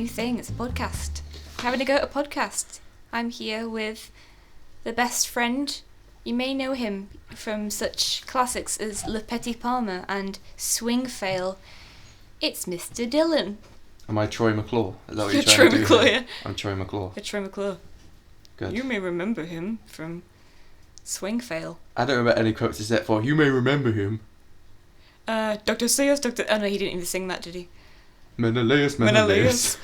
new thing. It's a podcast. We're having a go at a podcast. I'm here with the best friend. You may know him from such classics as Le Petit Palmer and Swing Fail. It's Mr. Dylan. Am I Troy McClure? Is that what You're you're trying Troy to do McClure, here? yeah. I'm Troy McClure. You're Troy McClure. Good. You may remember him from Swing Fail. I don't remember any quotes except for, you may remember him. Dr. Seuss, Dr. Oh no, he didn't even sing that, did he? Menelaus.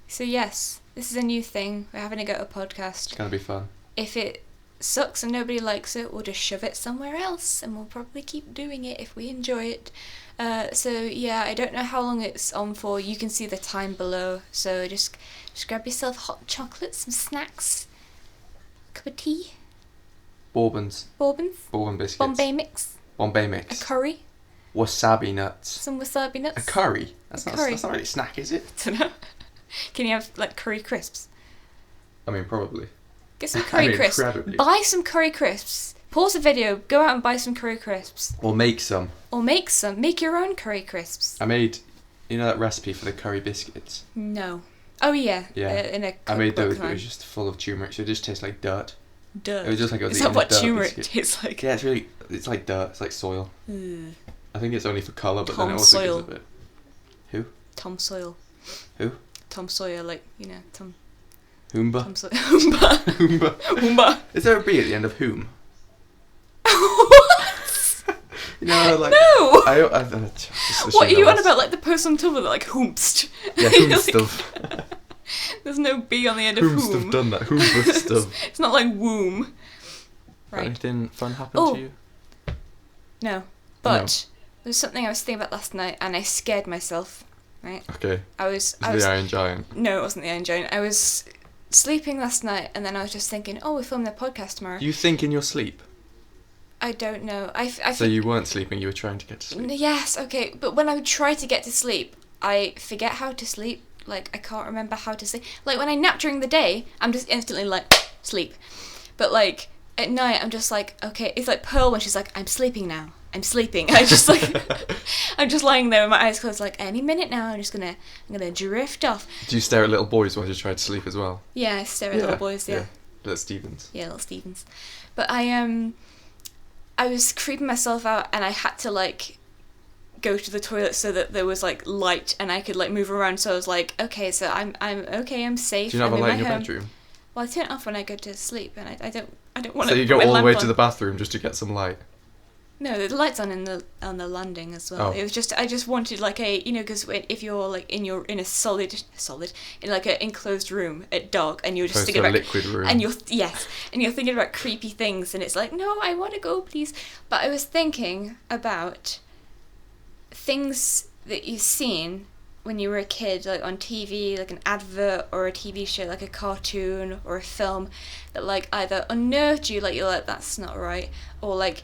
So yes, this is a new thing. We're having a go at a podcast. It's gonna be fun. If it sucks and nobody likes it, we'll just shove it somewhere else, and we'll probably keep doing it if we enjoy it. So yeah, I don't know how long it's on for. You can see the time below. So just grab yourself hot chocolate, some snacks, cup of tea, Bourbon biscuits. Bombay mix, Bombay a mix. curry, Wasabi nuts. some wasabi nuts. A curry? That's A not curry. That's not really a snack, is it? I don't know. Can you have like curry crisps? I mean, probably. Get some curry crisps. Incredibly. Buy some curry crisps. Pause the video, go out and buy some curry crisps. Or make some. Or make some. Make your own curry crisps. I made, you know that recipe for the curry biscuits? No. Oh yeah. Yeah. In a I made those, cookbook but it line. was just full of turmeric, so it just tastes like dirt. Dirt. It was just like I was Is that eating what a dirt turmeric biscuit. tastes like? Yeah, it's like dirt, it's like soil. Ugh. I think it's only for colour, but then Tom it also Sawyer. gives a bit. Who? Tom Sawyer. Who? Tom Sawyer, like, you know, Tom Hoomba? Sawyer. Hoomba. Hoomba. Hoomba. Is there a B at the end of whom? What? You know, like... No! What What are you on about? Like the person on Tumblr that like hoomst. Yeah, whom stuff. There's no B on the end of Whom whom. stuff done that? Whom stuff. It's not like womb. Right. Anything fun happen Oh. to you? No. But there's something I was thinking about last night and I scared myself. Right? Okay. I was the Iron Giant. No, it wasn't the Iron Giant. I was sleeping last night and then I was just thinking, oh, we're filming a podcast tomorrow. You think in your sleep? I don't know. So you weren't sleeping, you were trying to get to sleep? Yes, okay. But when I would try to get to sleep, I forget how to sleep. Like, I can't remember how to sleep. Like, when I nap during the day, I'm just instantly like, sleep. But, like, at night, I'm just like, okay. It's like Pearl when she's like, I'm sleeping now. I'm sleeping. I just like, I'm just lying there with my eyes closed, like, any minute now, I'm gonna drift off. Do you stare at little boys while you try to sleep as well? Yeah, I stare at little boys, yeah. Little Stevens. Yeah, little Stevens. But I was creeping myself out and I had to, like, go to the toilet so that there was, like, light and I could, like, move around. So I was like, okay, so I'm okay, I'm safe. Do you not have a light in your home. bedroom? Well, I turn it off when I go to sleep and I don't want So to you go put my all the lamp way on. to the bathroom just to get some light? No, the light's on the landing as well. Oh. It was just, I just wanted, like, a, you know, because if you're, like, in a solid, in, like, an enclosed room at dark and you're just Opposed thinking to a about... liquid room. And you're thinking about creepy things and it's like, no, I want to go, please. But I was thinking about things that you've seen when you were a kid, like on TV, like an advert or a TV show, like a cartoon or a film that, like, either unnerved you, like, you're like, that's not right, or, like,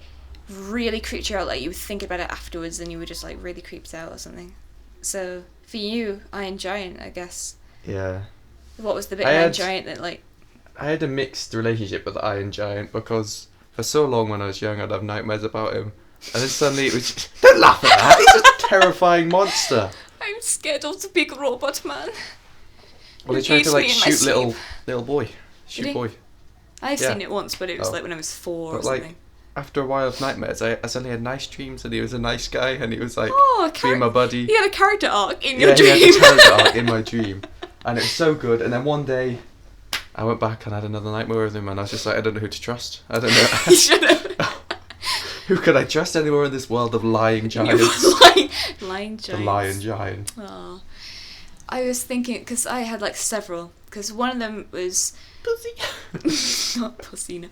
really creeped you out, like you would think about it afterwards and you were just, like, really creeped out or something. So for you, Iron Giant, I guess. Yeah. What was the bit of Iron Giant that, like... I had a mixed relationship with the Iron Giant because for so long when I was young I'd have nightmares about him, and then suddenly it was don't laugh at that, he's a terrifying monster. I'm scared of the big robot man. Well, he tried to, like, Eats me in my shoot little boy. Did he? I've Yeah. seen it once, but it was Oh. like when I was 4 or But, something. like, after a while of nightmares, I suddenly had nice dreams, and he was a nice guy, and he was, like, Oh, being my buddy. You had a character arc in your Yeah, dream. he had a character arc in my dream, and it was so good. And then one day, I went back and had another nightmare with him, and I was just like, I don't know who to trust. I don't know. You should have. Who could I trust anymore in this world of lying giants? Lying giants. The lion giant. Oh. I was thinking, because I had, like, several. Because one of them was... Pussy. Not pussy, no.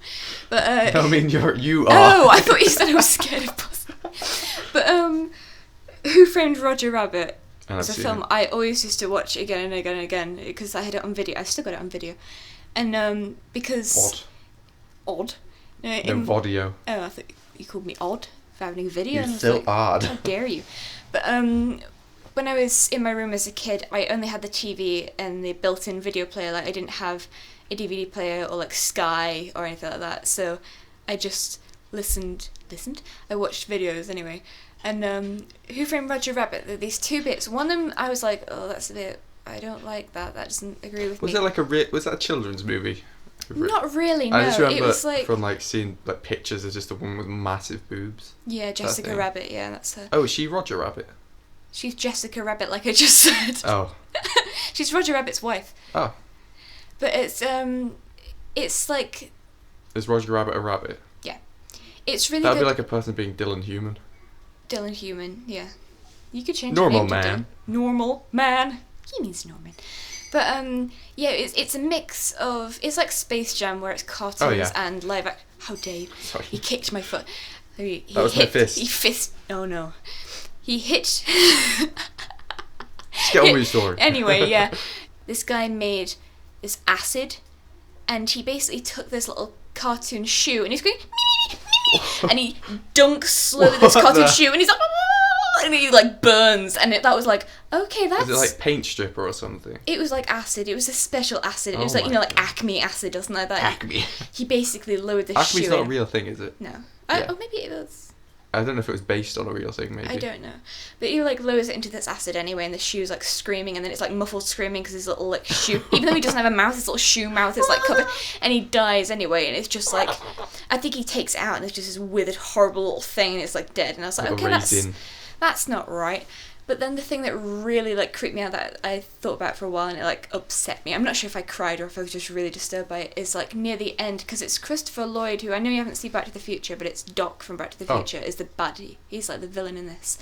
But, No, I mean, you are. Oh, I thought you said I was scared of pussy. But, Who Framed Roger Rabbit And is a I've seen film it. I always used to watch again and again and again because I had it on video. I still got it on video. And, because... Odd. No, In- Vodio. Oh, I thought you called me odd for having a video. You're and I was so like, odd. How dare you? But when I was in my room as a kid, I only had the TV and the built-in video player. Like, I didn't have a DVD player or, like, Sky or anything like that. So I just listened. I watched videos anyway. And Who Framed Roger Rabbit? There are these two bits. One of them, I was like, oh, that's a bit. I don't like that. That doesn't agree with me. Was it like was that a children's movie? Not really. No, I just remember it was like from like seeing like pictures of just a woman with massive boobs. Yeah, Jessica Rabbit. Yeah, that's her. Oh, is she Roger Rabbit? She's Jessica Rabbit, like I just said. Oh. She's Roger Rabbit's wife. Oh. But it's like. Is Roger Rabbit a rabbit? Yeah, it's really. That'd good. be like a person being Dylan Human. Dylan Human, yeah. You could change Normal your name to man. Dylan. Normal man. He means Norman. But yeah, it's a mix of, it's like Space Jam where it's cartoons and live action. How dare you? Sorry. He kicked my foot. That was my fist. He fist. Oh no. He hit. Just get on with your story. Anyway, yeah. This guy made this acid, and he basically took this little cartoon shoe, and he's going, and he dunks slowly this cartoon shoe, and he's like, and he like burns, and that was like, okay, that's. Is it like paint stripper or something? It was like acid. It was a special acid. It was Oh like, my like God. Acme acid or something like that. Acme. He basically lowered the shoe. Acme's not a in. real thing, is it? No. Yeah. Oh, maybe it was. I don't know if it was based on a real thing, maybe. I don't know. But he like lowers it into this acid anyway, and the shoe's like screaming, and then it's like muffled screaming because his little like shoe, even though he doesn't have a mouth, his little shoe mouth is like covered, and he dies anyway, and it's just like, I think he takes it out, and it's just this withered, horrible little thing, and it's like dead, and I was like, okay, that's not right. But then the thing that really like creeped me out that I thought about for a while and it like upset me, I'm not sure if I cried or if I was just really disturbed by it, is like near the end, because it's Christopher Lloyd, who I know you haven't seen Back to the Future, but it's Doc from Back to the Future, is the baddie. He's like the villain in this.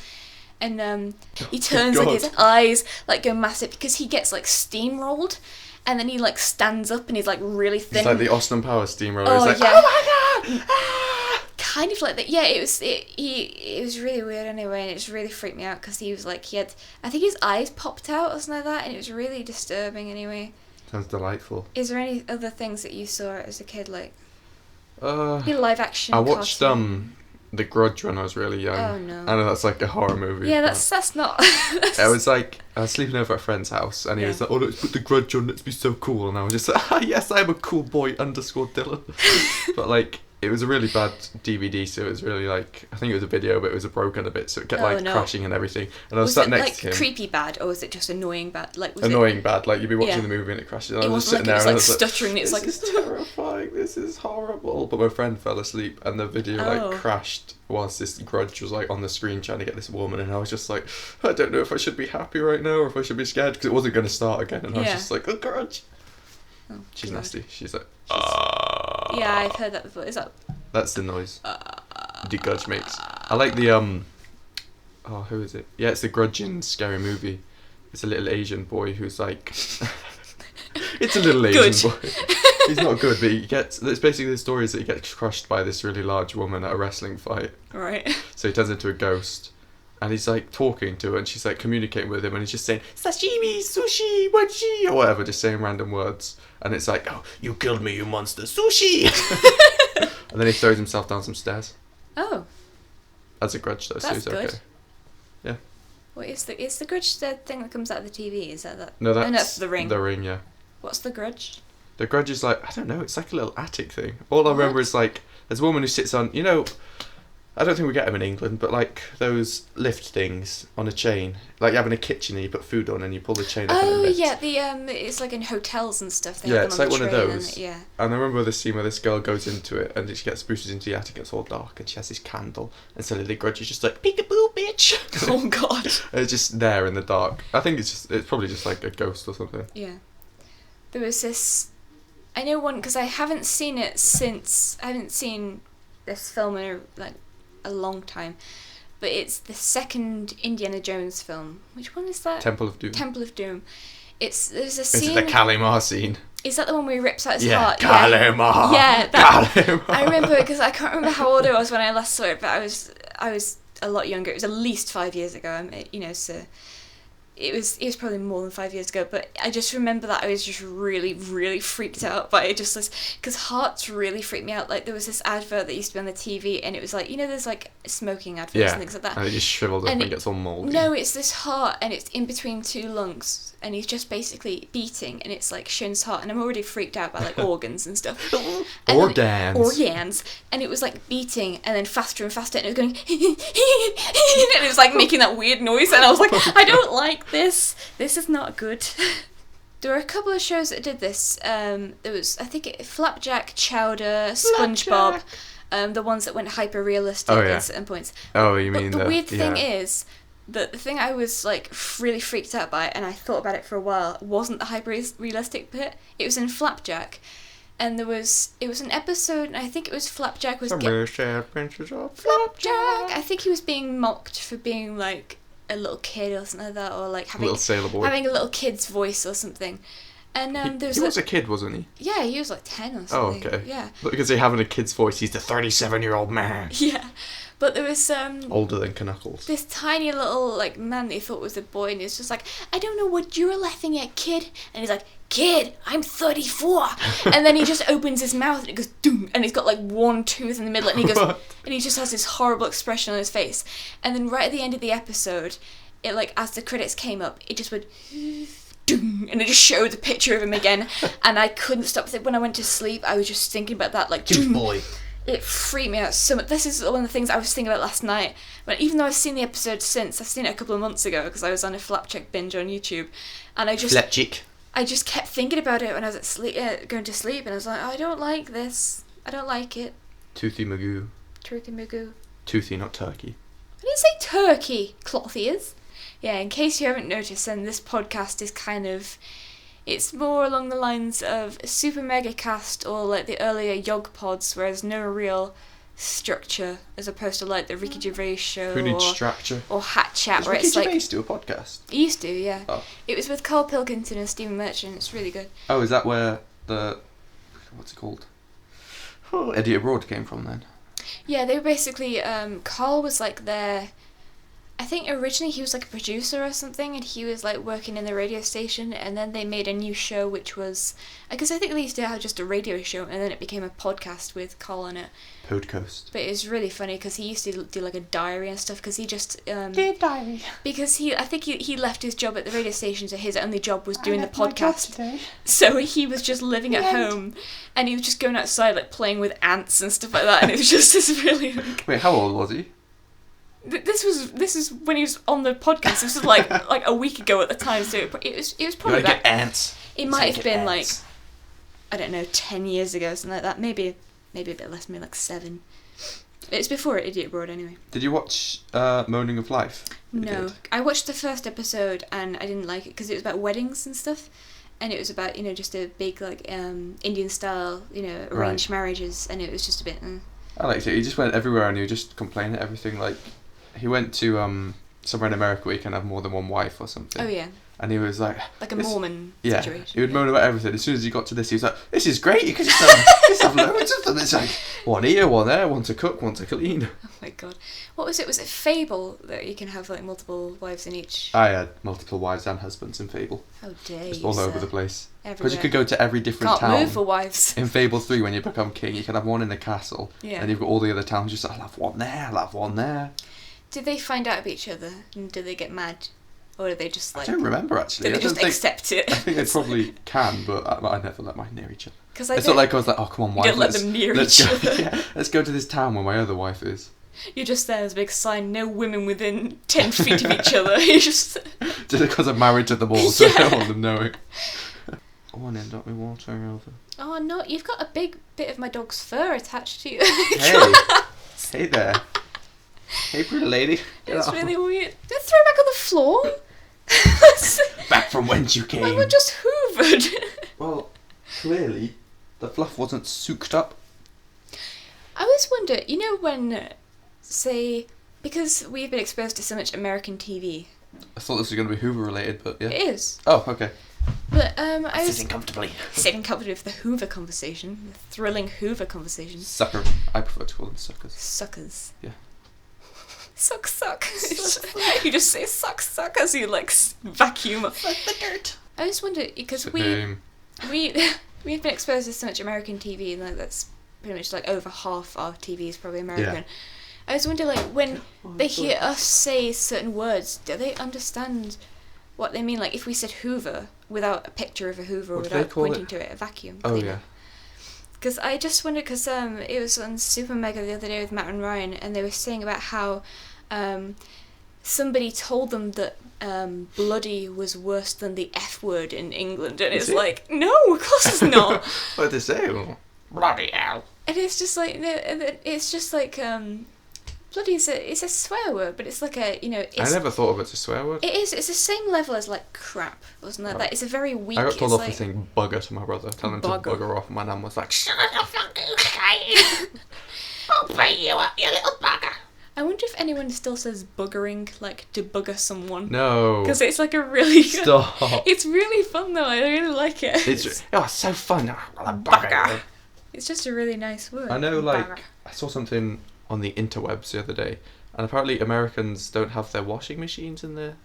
And he turns like his eyes like go massive because he gets like steamrolled, and then he like stands up and he's like really thin. It's like the Austin Powers steamroller. Oh, It's like, yeah. oh my god! Kind of like that. Yeah, it was really weird anyway, and it just really freaked me out because he was like, I think his eyes popped out or something like that, and it was really disturbing anyway. Sounds delightful. Is there any other things that you saw as a kid, like Maybe live action? I watched cartoon? The Grudge when I was really young. Oh no. I know that's like a horror movie. Yeah, that's not. I was sleeping over at a friend's house, and he was like, "Oh, let's put The Grudge on. Let's be so cool." And I was just like, "Yes, I am a cool boy." Dylan. But like, it was a really bad DVD, so it was really like, I think it was a video, but it was broken a bit, so it kept crashing and everything. And I was sat next to him. Was it like creepy bad, or was it just annoying bad? Like was annoying bad. Like you'd be watching the movie and it crashes. And I was just sitting there and I it was was like stuttering. It's like, this is terrifying. This is horrible. But my friend fell asleep, and the video like crashed whilst this Grudge was like on the screen trying to get this woman, and I was just like, I don't know if I should be happy right now or if I should be scared, because it wasn't going to start again, and I was just like, oh, Grudge. Oh, she's God. nasty. She's like, yeah, I've heard that before. Is that? That's the noise the Grudge makes. I like the who is it? Yeah, it's the Grudge in Scary Movie. It's a little Asian boy who's like, it's a little Asian boy. He's not good, but it's basically the story is that he gets crushed by this really large woman at a wrestling fight. Right. So he turns into a ghost, and he's like talking to her, and she's like communicating with him, and he's just saying sashimi, sushi, mochi, or whatever, just saying random words. And it's like, oh, you killed me, you monster, sushi. And then he throws himself down some stairs. Oh. That's a Grudge though, so he's okay. Good. Yeah. What is the Grudge the thing that comes out of the TV? Is that? No, that's The Ring. The Ring, yeah. What's the Grudge? The Grudge is like, I don't know, it's like a little attic thing. All I remember is like, there's a woman who sits on, I don't think we get them in England, but like those lift things on a chain. Like you have in a kitchen and you put food on and you pull the chain up and it lifts. Yeah, it's like in hotels and stuff. They Yeah, have it's them on like the one of train those. And, yeah. And I remember the scene where this girl goes into it and she gets boosted into the attic, it's all dark, and she has this candle, and suddenly the Grudge is just like, peekaboo, bitch! Oh god. And it's just there in the dark. I think it's probably just like a ghost or something. Yeah. There was this, I know one, because I haven't seen it since, I haven't seen this film in a long time, but it's the second Indiana Jones film. Which one is that? Temple of Doom. Temple of Doom. There's a Is scene. it the Kalimar scene? Is that the one where he rips out his heart? Kalimar. Yeah, Kalimar. I remember because I can't remember how old I was when I last saw it, but I was a lot younger. It was at least 5 years ago. So it was probably more than 5 years ago, but I just remember that I was just really, really freaked out by it, just because hearts really freaked me out. Like, there was this advert that used to be on the TV, and it was like, there's like smoking adverts and things like that. And it just shrivels up and gets all mouldy. No, it's this heart, and it's in between two lungs, and he's just basically beating, and it's like Shin's heart, and I'm already freaked out by like organs and stuff. Organs. And it was like beating, and then faster and faster, and it was going, and it was like making that weird noise, and I was like, I don't like this. This is not good. There were a couple of shows that did this. There was, I think, Flapjack, Chowder, SpongeBob, the ones that went hyper realistic at certain points. Oh, you mean the weird thing is that the thing I was like really freaked out by, and I thought about it for a while, wasn't the hyper realistic bit. It was in Flapjack, and it was an episode, and I think it was Flapjack was Adventures of Flapjack. I think he was being mocked for being like a little kid or something like that, or like having a little kid's voice or something. And he was a kid, wasn't he? Yeah, he was like 10 or something. Oh, okay. Yeah. Because he's having a kid's voice, he's the 37-year-old man. Yeah. But there was older than Knuckles. This tiny little like man that he thought was a boy, and he's just like, I don't know what you're laughing at, kid. And he's like, kid, I'm 34. And then he just opens his mouth and it goes doom, and he's got like one tooth in the middle, and he goes and he just has this horrible expression on his face. And then right at the end of the episode, it like, as the credits came up, it just went doom, and it just showed the picture of him again. And I couldn't stop. When I went to sleep, I was just thinking about that, like, doom. Boy. It freaked me out so much. This is one of the things I was thinking about last night. But even though I've seen the episode since, I've seen it a couple of months ago because I was on a Flapjack binge on YouTube, and I just kept thinking about it when I was at sleep, going to sleep, and I was like, I don't like this. I don't like it. Toothy Magoo. Toothy, not turkey. I didn't say turkey, cloth ears. Yeah, in case you haven't noticed, then this podcast is kind of, it's more along the lines of Super Mega Cast or like the earlier Yog Pods, where there's no real structure, as opposed to like the Ricky Gervais show. Who needs structure? Or Hat Chat, Does where Ricky it's like... Gervais do a podcast? He used to, yeah. Oh. It was with Carl Pilkington and Stephen Merchant. It's really good. Oh, is that where the... what's it called? Oh, Eddie Abroad came from then? Yeah, they were basically... Carl was like their... I think originally he was like a producer or something, and he was like working in the radio station, and then they made a new show which was, because I think they used to have just a radio show, and then it became a podcast with Carl on it. Podcast. But it was really funny because he used to do like a diary and stuff, because he just Dear diary. Because I think he left his job at the radio station, so his only job was doing the podcast. So he was just living at home, and he was just going outside like playing with ants and stuff like that, and it was just this really. Wait, how old was he? This is when he was on the podcast. This was like a week ago at the time, so it was probably get ants. It might have been like, I don't know, 10 years ago, something like that. Maybe a bit less, maybe like 7. It's before Idiot Broad anyway. Did you watch Moaning of Life? No, I watched the first episode and I didn't like it because it was about weddings and stuff, and it was about just a big like Indian style arranged marriages, and it was just a bit. I liked it. He just went everywhere and he would just complain at everything. Like, he went to somewhere in America where you can have more than one wife or something. Oh yeah. And he was like a Mormon situation. Yeah, he would moan about everything. As soon as he got to this, he was like, "This is great. You can just have loads of them. It's like one here, one there, one to cook, one to clean." Oh my god, what was it? Was it Fable that you can have like multiple wives in each? I had multiple wives and husbands in Fable. How dare you? Just all over the place. Because you could go to every different town. Can't move for wives. In Fable 3, when you become king, you can have one in the castle. Yeah. And you've got all the other towns. Just I'll have one there. I'll have one there. Did they find out about each other, and did they get mad? Or do they just like... I don't remember, actually. Do they just accept it? I think they probably can, but I never let mine near each other. It's not like I was like, oh, come on, wife. You don't let them near each other. Yeah, let's go to this town where my other wife is. You're just there as a big sign, no women within 10 feet of each other. You're just... Just because I'm married to them all, so I don't want them knowing. Oh, and then got me water over. Oh, no, you've got a big bit of my dog's fur attached to you. Hey. Hey there. Hey, pretty lady. It's really weird. Don't throw it back on the floor. Back from whence you came. Mine were just hoovered. Well, clearly, the fluff wasn't soaked up. I always wonder, when, say, because we've been exposed to so much American TV. I thought this was going to be Hoover related, but yeah. It is. Oh, okay. But I was sitting comfortably with the Hoover conversation, the thrilling Hoover conversation. Sucker. I prefer to call them suckers. Suckers. Yeah. Suck, suck. You just say suck, suck as you like vacuum up the dirt. I just wonder because we've been exposed to so much American TV, and like that's pretty much like over half our TV is probably American. Yeah. I just wonder, like, when they hear us say certain words, do they understand what they mean? Like, if we said Hoover without a picture of a Hoover, or without pointing to it, a vacuum cleaner. Oh, yeah. Because I just wondered, because it was on Super Mega the other day with Matt and Ryan, and they were saying about how somebody told them that bloody was worse than the F word in England, and it's like, no, of course it's not. What did they say? Bloody hell. And it's just like, bloody is it's a swear word, but it's like a, you know... I never thought of it as a swear word. It is. It's the same level as, like, crap, wasn't it? Right. Like, it's a very weak... I got told off for saying bugger to my brother, telling him to bugger off, and my nan was like, shut the fucking shite! I'll beat you up, you little bugger! I wonder if anyone still says buggering, like, to bugger someone. No. Because it's, like, a really... Stop. It's really fun, though. I really like it. It's so fun. Bugger. It's just a really nice word. I know, like, bugger. I saw something on the interwebs the other day, and apparently Americans don't have their washing machines in their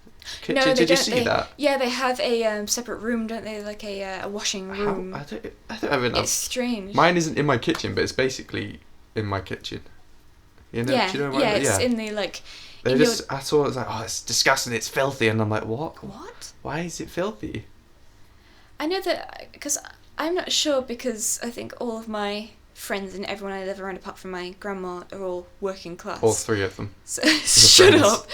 kitchen. No, did you see that? Yeah, they have a separate room, don't they? Like a washing room. I don't have It's strange. Mine isn't in my kitchen, but it's basically in my kitchen. You know? Yeah, do you know what I mean? It's in the like. I saw it was like, oh, it's disgusting, it's filthy, and I'm like, what? What? Why is it filthy? I know that because I'm not sure, because I think all of my friends and everyone I live around apart from my grandma are all working class. All three of them. So, shut up.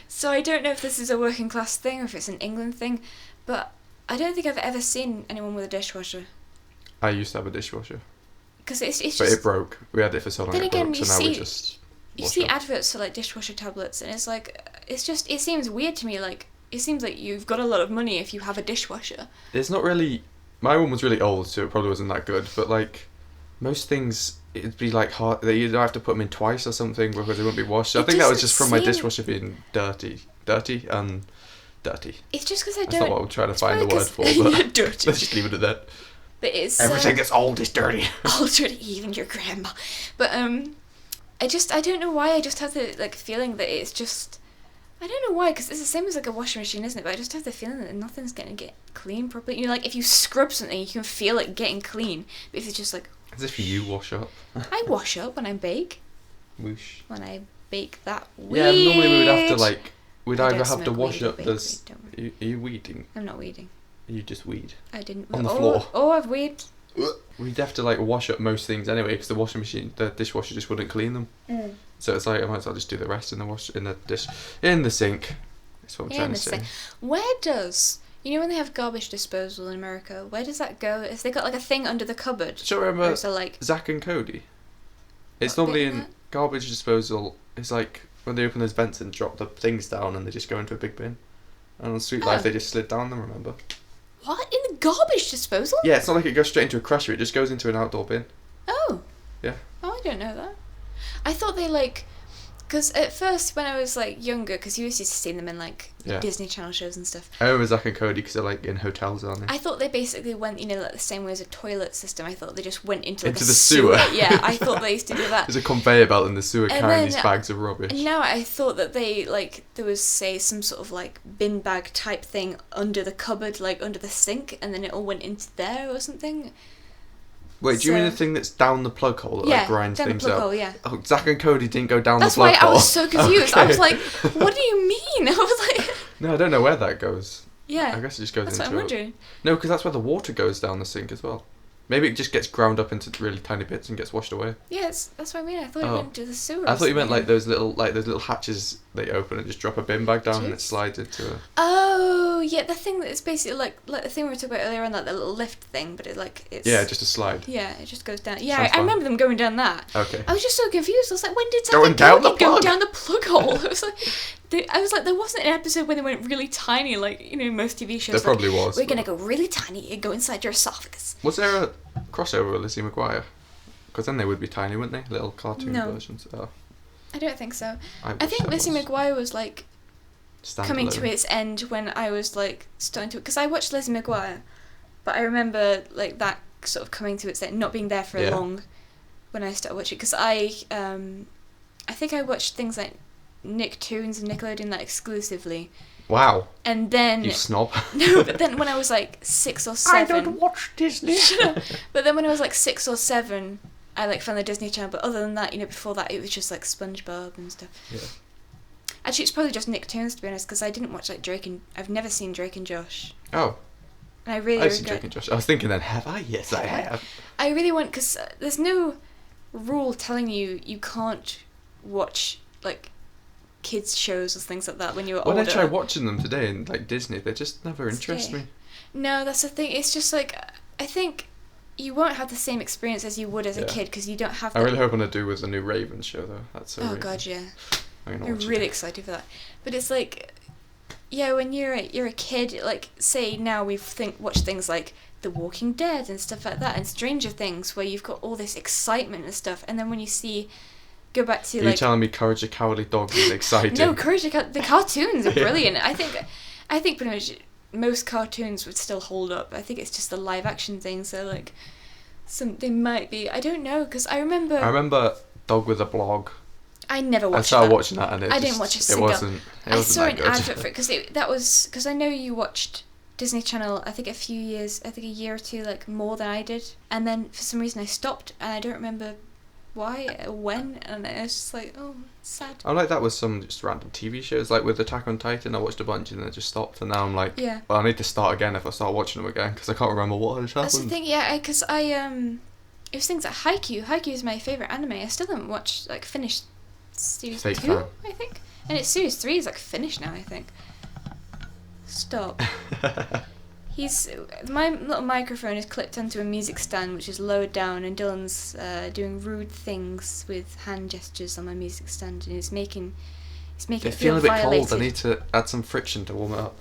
So I don't know if this is a working class thing or if it's an England thing, but I don't think I've ever seen anyone with a dishwasher. I used to have a dishwasher. Because it's just... But it broke. We had it for so long it broke, so now we just... You see adverts for like dishwasher tablets, and it's like, it seems weird to me, like, it seems like you've got a lot of money if you have a dishwasher. It's not really... My one was really old, so it probably wasn't that good, but like... Most things, it'd be like hard. You'd have to put them in twice or something because they wouldn't be washed. I think that was just from my dishwasher being dirty. It's just because I don't. That's not what I'm trying to find the word for, but dirty. Let's just leave it at that. But it's everything that's old is dirty. Old, dirty, even your grandma. But I don't know why. I just have the like feeling that it's just. I don't know why, because it's the same as like a washing machine, isn't it? But I just have the feeling that nothing's going to get clean properly. You know, like if you scrub something, you can feel it getting clean. But if it's just like. As if you wash up. I wash up when I bake. Whoosh. When I bake that weed. Yeah, normally we would have to like... We'd either have to wash up this... Are you weeding? I'm not weeding. You just weed? I didn't... On the floor? Oh, I've weed. We'd have to like wash up most things anyway, because the dishwasher just wouldn't clean them. Mm. So it's like, I might as well just do the rest in the sink. That's what I'm trying to say. Where does... You know when they have garbage disposal in America, where does that go? Has they got like a thing under the cupboard? Do you remember like Zach and Cody? It's normally in garbage disposal. It's like when they open those vents and drop the things down and they just go into a big bin. And on Sweet Life they just slid down them, remember? What? In the garbage disposal? Yeah, it's not like it goes straight into a crusher, it just goes into an outdoor bin. Oh. Yeah. Oh, I don't know that. I thought they like... Because at first, when I was like younger, because you used to see them in like Disney Channel shows and stuff. I remember Zach and Cody because they're like in hotels, aren't they? I thought they basically went, you know, like the same way as a toilet system. I thought they just went into like the sewer. Yeah, I thought they used to do that. There's a conveyor belt in the sewer carrying these bags of rubbish. And now I thought that they like there was say some sort of like bin bag type thing under the cupboard, like under the sink, and then it all went into there or something. Wait, do you mean the thing that's down the plug hole that like grinds things up? Hole, yeah. Oh, Zach and Cody didn't go down the plug hole. That's why I was so confused. Okay. I was like, what do you mean? I was like... No, I don't know where that goes. Yeah. I guess it just goes into... That's what I'm wondering. No, because that's where the water goes down the sink as well. Maybe it just gets ground up into really tiny bits and gets washed away. Yeah, that's what I mean. I thought it went to the sewer. I thought you meant like those little hatches that you open and just drop a bin bag down and it slides into a... Oh, yeah, the thing that's basically like the thing we were talking about earlier on, like the little lift thing, but it's... Yeah, just a slide. Yeah, it just goes down. Yeah, I remember them going down that. Okay. I was just so confused. I was like, when did something go down the plug hole? I was like, there wasn't an episode where they went really tiny, like, you know, most TV shows. There probably was. We're going to go really tiny and go inside your esophagus. Was there a crossover with Lizzie McGuire? Because then they would be tiny, wouldn't they? Little cartoon versions. Oh. I don't think so. I think Lizzie McGuire was, like, coming to its end when I was, like, starting to... Because I watched Lizzie McGuire, but I remember, like, that sort of coming to its end, not being there for long when I started watching. Because I think I watched things like Nicktoons and Nickelodeon like exclusively. Wow. And then You snob. No, but then when I was like 6 or 7, I don't watch Disney. But then when I was like 6 or 7, I like found the Disney Channel. But other than that, before that, it was just like SpongeBob and stuff. Yeah. Actually, it's probably just Nicktoons, to be honest, because I didn't watch like I've never seen Drake and Josh. Oh. And I really I've seen Drake and Josh. I was thinking then, have I? Yes, I have. I really want, because there's no rule telling you can't watch like kids shows or things like that when you're older. When I try watching them today in like Disney, they just never interest me. No, that's the thing. It's just like, I think you won't have the same experience as you would as a kid, because you don't have. I really hope I do with the new Raven show though. That's so. Oh God, yeah. I'm really excited for that. But it's like, yeah, when you're a kid, like say now we've watched things like The Walking Dead and stuff like that, and Stranger Things, where you've got all this excitement and stuff, and then when you go back to Are you telling me Courage the Cowardly Dog is exciting? No, the cartoons are brilliant. I think pretty much most cartoons would still hold up. I think it's just the live action things. So like, they might be. I don't know, because I remember Dog with a Blog. I never watched. I started watching that, and I didn't watch a single. It wasn't I saw that an good. advert for it because I know you watched Disney Channel. I think a year or two like more than I did, and then for some reason I stopped, and I don't remember why or when, and I was just like, oh, sad. I like that with some just random TV shows, like with Attack on Titan. I watched a bunch and then I just stopped, and now I'm like, well, I need to start again if I start watching them again, because I can't remember what had happened. That's the thing, yeah, because it was things like Haikyuu. Haikyuu is my favourite anime. I still haven't watched, like, finished series 2, I think. And it's series 3 is, like, finished now, I think. Stop. My little microphone is clipped onto a music stand, which is lowered down, and Dylan's doing rude things with hand gestures on my music stand, and it's making it feel a bit violated. cold. I need to add some friction to warm it up.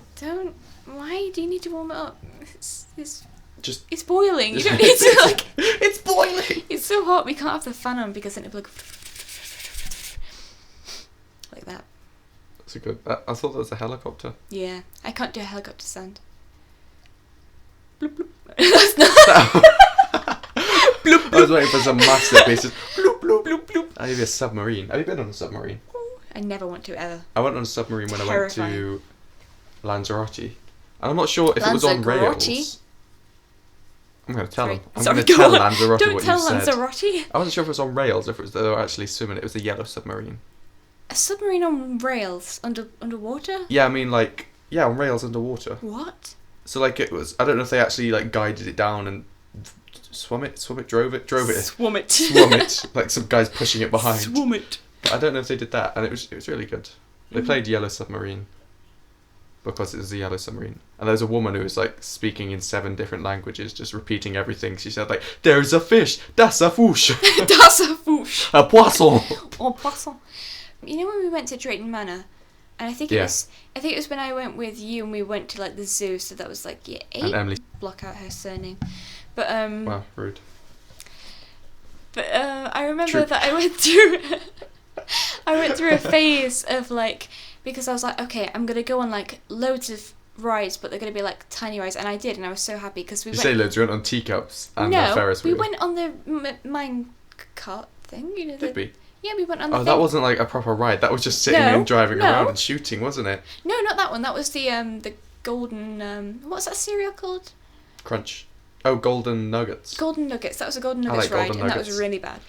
Why do you need to warm it up? It's boiling. You Just- don't need to, like... It's boiling! It's so hot, we can't have the fan on, because then it'll be like that. That's a good... I thought that was a helicopter. Yeah, I can't do a helicopter sound. Bloop, bloop. That's not... Bloop, bloop. I was waiting for some masterpieces. Bloop, bloop, bloop, bloop. Maybe a submarine. Have you been on a submarine? I never want to, ever. I went on a submarine when Terrifying. I went to Lanzarote. And I'm not sure if it was on Lanzarote? rails. I'm going to tell him. I'm Sorry, going to go tell on. Lanzarote Don't what tell you said. Lanzarote. I wasn't sure if it was on rails or if they were actually swimming. It was a yellow submarine. A submarine on rails underwater? Yeah, I mean like on rails underwater. What? So like it was. I don't know if they actually like guided it down and drove it. Swum it. Swum it. Like some guys pushing it behind. Swum it. But I don't know if they did that, and it was really good. They played Yellow Submarine because it was a yellow submarine, and there was a woman who was like speaking in 7 different languages, just repeating everything. She said like, "There's a fish, that's a fish, Das a fish. a poisson." Oh, poisson. You know when we went to Drayton Manor, and I think it was when I went with you and we went to like the zoo, so that was like year 8. And Emily. Block out her surname, but Wow, rude. But I remember True. that I went through a phase of like, because I was like, okay, I'm gonna go on like loads of rides, but they're gonna be like tiny rides, and I did, and I was so happy because we You went. say loads. You went on teacups and the Ferris wheel. we went on the mine cart thing. You know, Did we? Yeah, we went on the. Oh, that wasn't like a proper ride. That was just sitting and driving around and shooting, wasn't it? No, not that one. That was the golden what's that cereal called? Crunch. Oh, Golden Nuggets. Golden Nuggets. That was a Golden I Nuggets like ride, Golden and that Nuggets. was really bad.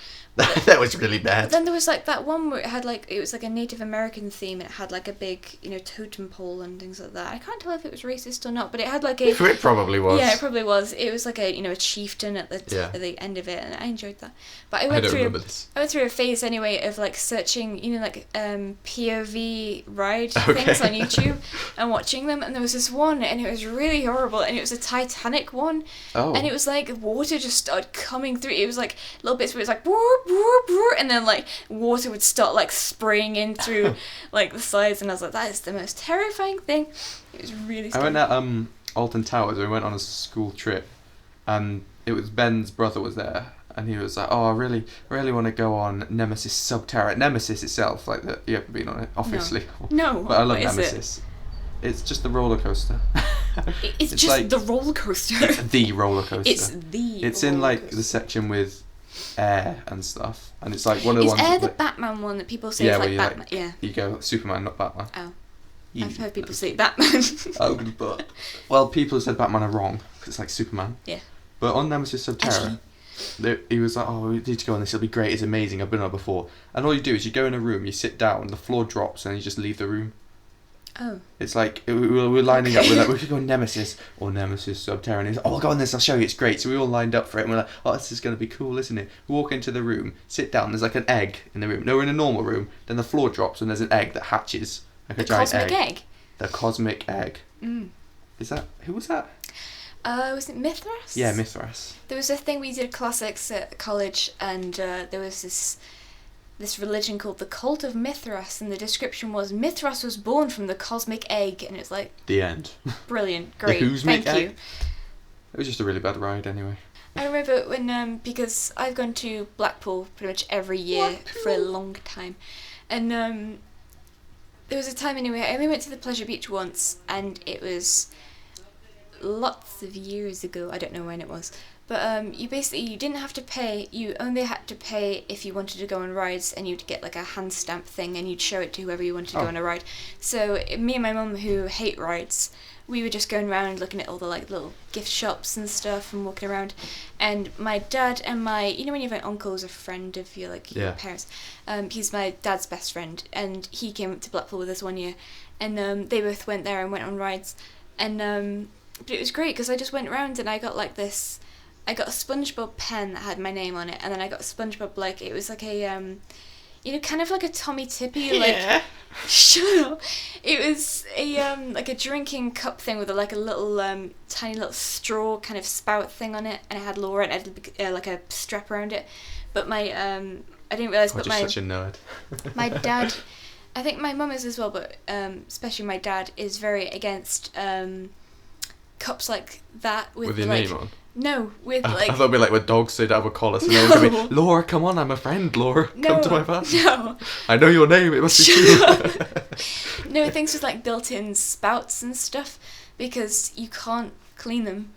That was really bad. But then there was like that one where it was like a Native American theme, and it had like a big, totem pole and things like that. I can't tell if it was racist or not, but it had like a. It probably was. Yeah, it probably was. It was like a a chieftain at the end of it, and I enjoyed that. But I went remember this. I went through a phase anyway of like searching, POV ride things on YouTube and watching them, and there was this one, and it was really horrible, and it was a Titanic one, and it was like water just started coming through. It was like little bits where it was like whoop, whoop, whoop, and then like water would start like spraying in through like the sides, and I was like, that is the most terrifying thing. It was really scary. I went at Alton Towers. We went on a school trip, and it was Ben's brother was there, and he was like, "Oh, I really, really want to go on Nemesis Subterra." Nemesis itself, like you haven't been on it, obviously. No, but I love what is Nemesis. It's just the roller coaster. It's just like, the roller coaster. It's the roller coaster. It's in like the section with Air and stuff, and it's like one of the ones. Is Air that, the Batman one that people say yeah, is where like you Batman? Yeah. you go Superman, not Batman. Oh. Yeah. I've heard people say Batman. Oh, but well, people who said Batman are wrong because it's like Superman. Yeah. But on Nemesis of Terror, he was like, "Oh, we need to go on this. It'll be great. It's amazing. I've been on it before." And all you do is you go in a room, you sit down, the floor drops, and you just leave the room. Oh. It's like we're lining up with that. We could go on Nemesis or Nemesis Sub Terror. And he's like, "Oh, I'll go on this. I'll show you. It's great." So we all lined up for it, and we're like, "Oh, this is going to be cool, isn't it?" We walk into the room, sit down. There's like an egg in the room. No, we're in a normal room. Then the floor drops, and there's an egg that hatches like a giant cosmic egg. The cosmic egg. Mm. Is that who was that? Was it Mithras? Yeah, Mithras. There was a thing we did classics at college, and there was this religion called the Cult of Mithras, and the description was Mithras was born from the cosmic egg, and it's like The end. brilliant, great, The thank you. egg? It was just a really bad ride anyway. I remember when because I've gone to Blackpool pretty much every year for a long time, and there was a time anyway. I only went to the Pleasure Beach once, and it was lots of years ago. I don't know when it was, but you didn't have to pay. You only had to pay if you wanted to go on rides, and you'd get like a hand stamp thing, and you'd show it to whoever you wanted to go on a ride. So me and my mum, who hate rides, we were just going around looking at all the like little gift shops and stuff and walking around. And my dad and when you have an uncle who's a friend of your your parents, he's my dad's best friend, and he came up to Blackpool with us one year, and they both went there and went on rides, and but it was great because I just went around and I got like this. I got a SpongeBob pen that had my name on it, and then I got a SpongeBob it was like a kind of like a Tommy Tippy shut up. It was a like a drinking cup thing with a little tiny little straw kind of spout thing on it, and it had Laura and it had like a strap around it. But my I didn't realise. But just such a nerd. My dad, I think my mum is as well, but especially my dad is very against cups like that with your name on. No, with I thought it'd be like with dogs, so they'd have a collar, so no one could be, Laura, come on, I'm a friend, Laura, come to my party. No. I know your name, it must be true. No, things with like built-in spouts and stuff, because you can't clean them.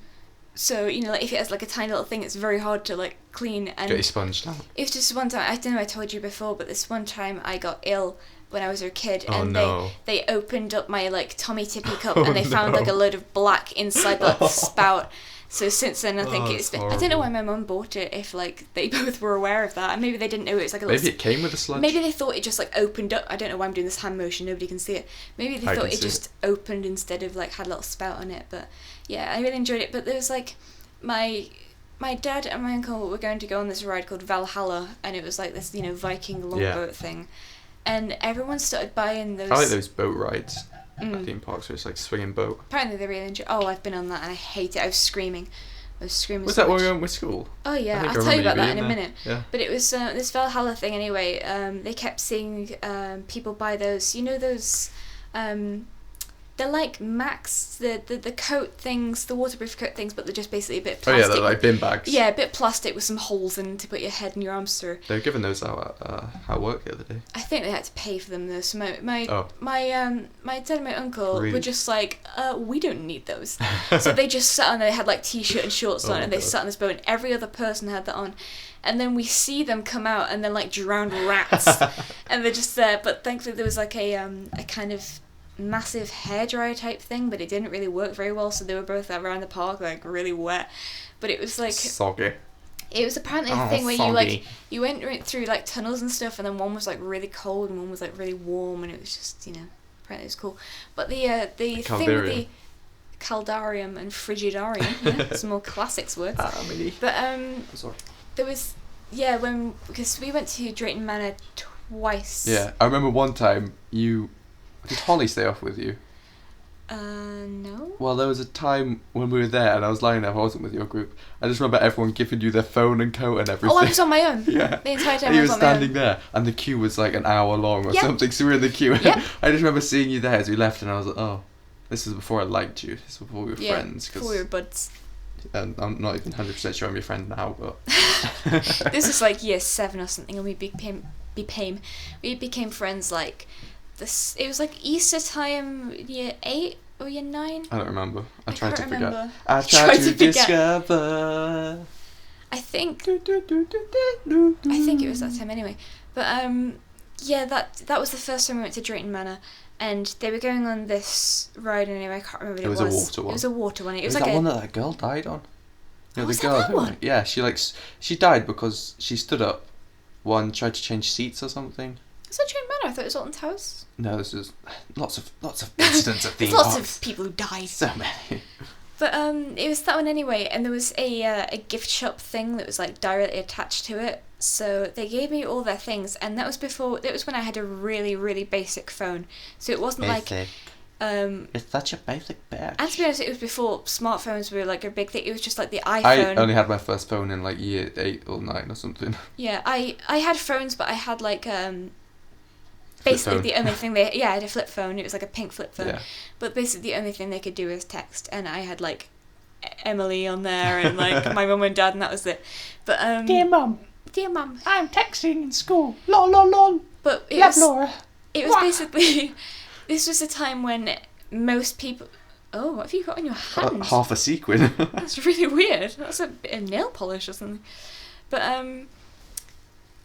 So, like if it has like a tiny little thing, it's very hard to like clean. And get your sponge down. It was just one time, I don't know if I told you before, but this one time I got ill when I was a kid, and they opened up my like Tommy Tippy cup, and they found like a load of black inside the spout. So since then, I think it's been, I don't know why my mum bought it, if like they both were aware of that, and maybe they didn't know it was like a little... Maybe it came with a sludge. Maybe they thought it just like opened up. I don't know why I'm doing this hand motion, nobody can see it. Maybe they thought it just opened instead of like had a little spout on it. But yeah, I really enjoyed it. But there was like my dad and my uncle were going to go on this ride called Valhalla, and it was like this Viking longboat thing, and everyone started buying those... I like those boat rides. Theme parks where it's like swinging boat. Apparently they really enjoy. Oh, I've been on that and I hate it. I was screaming. Was so that when much. we went with school? Oh yeah, I'll tell you about that in a minute. Yeah. But it was this Valhalla thing anyway. They kept seeing people buy those. Those. They're like Max, the coat things, the waterproof coat things, but they're just basically a bit plastic. Oh yeah, they're like bin bags. Yeah, a bit plastic with some holes in to put your head and your arms through. They were giving those out at work the other day. I think they had to pay for them though. So my dad and my uncle were just like, we don't need those. So they just sat on. They had like t-shirt and shorts on, and they sat on this boat, and every other person had that on. And then we see them come out, and they're like drowned rats, and they're just there. But thankfully there was like a kind of massive hairdryer type thing, but it didn't really work very well, so they were both around the park like really wet. But it was like soggy. It was apparently a thing where you went through like tunnels and stuff, and then one was like really cold and one was like really warm, and it was just apparently it was cool. But the thing with the Caldarium and Frigidarium, some more classics words. But sorry. There was because we went to Drayton Manor twice. Yeah, I remember one time did Holly stay off with you? No. Well, there was a time when we were there and I was lying there, I wasn't with your group. I just remember everyone giving you their phone and coat and everything. Oh, I was on my own. Yeah. The entire time and I was on my own. you were standing there and the queue was like an hour long or something, so we were in the queue. Yep. I just remember seeing you there as we left, and I was like, oh, this is before I liked you. This is before we were friends. Before we were buds. And I'm not even 100% sure I'm your friend now, but... This was like year 7 or something, and we became friends like... This, it was like Easter time, year 8 or year 9. I don't remember. I tried to remember. forget. I tried to discover. I think it was that time anyway. But yeah, that was the first time we went to Drayton Manor, and they were going on this ride anyway. I can't remember what it was. It was a water one. It was a water one. It was like that one that girl died on. You know, was the girl that one? Yeah, she died because she stood up. One tried to change seats or something. Was that Drayton Manor? I thought it was Alton Towers. No, this was lots of incidents at theme There's parks. lots of people who died. So many. But it was that one anyway, and there was a gift shop thing that was like directly attached to it. So they gave me all their things, and that was when I had a really, really basic phone. So it wasn't basic. It's such a basic bitch. And to be honest, it was before smartphones were like a big thing. It was just like the iPhone. I only had my first phone in like year 8 or 9 or something. Yeah, I had phones, but I had like basically the only thing I had a flip phone. It was like a pink flip phone. Yeah. But basically the only thing they could do was text, and I had like Emily on there and like my mum and dad, and that was it. But Dear Mum, I'm texting in school. Lol lol lol. But Laura. It was basically this was a time when most people. Oh, what have you got on your hand? Half a sequin. That's really weird. That's a bit of nail polish or something. But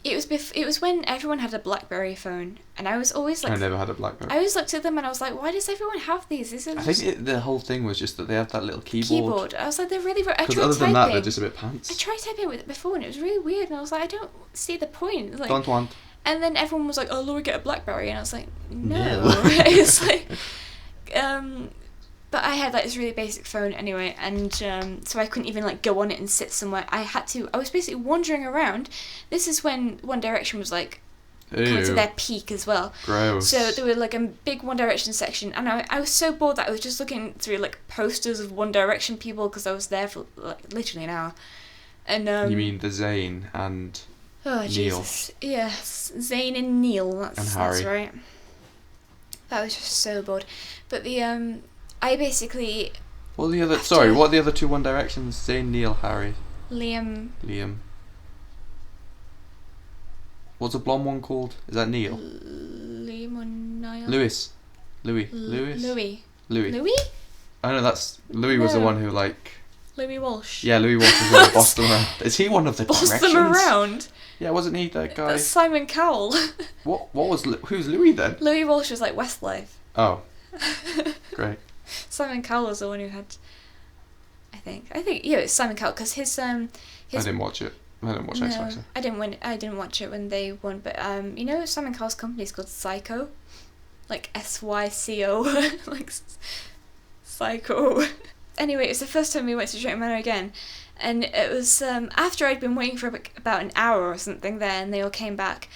it was when everyone had a BlackBerry phone, and I was always like. I never had a BlackBerry. I always looked at them and I was like, why does everyone have these? I think the whole thing was just that they have that little keyboard. I was like, they're really. Because other than that, they're just a bit pants. I tried typing with it before, and it was really weird. And I was like, I don't see the point. Like, don't want. And then everyone was like, "Oh, Laura, get a BlackBerry," and I was like, "No." It's like, but I had like this really basic phone anyway, and so I couldn't even like go on it and sit somewhere. I was basically wandering around. This is when One Direction was like coming to their peak as well. Gross. So there were like a big One Direction section, and I was so bored that I was just looking through like posters of One Direction people because I was there for like literally an hour. And you mean the Zayn and oh Neil. Jesus, yes, Zayn and Neil. That's right. That was just so bored. But the I basically. What are the other two One Directions? Zayn, Neil, Harry. Liam. What's the blonde one called? Is that Neil? Liam or Niall? Louis. I know that's Louis was the one who like. Louis Walsh. Yeah, Louis Walsh is one who bossed them around. Is he one of the bossed Directions? them around? Yeah, wasn't he that guy? That's Simon Cowell. Who's Louis then? Louis Walsh was like Westlife. Oh. Great. Simon Cowell was the one who had. I think yeah, it's Simon Cowell because his. I didn't watch it. I didn't watch X Factor. I didn't watch it when they won, but you know Simon Cowell's company is called Psycho, like SYCO, like Psycho. Anyway, it was the first time we went to Drayton Manor again, and it was after I'd been waiting for about an hour or something there, and they all came back.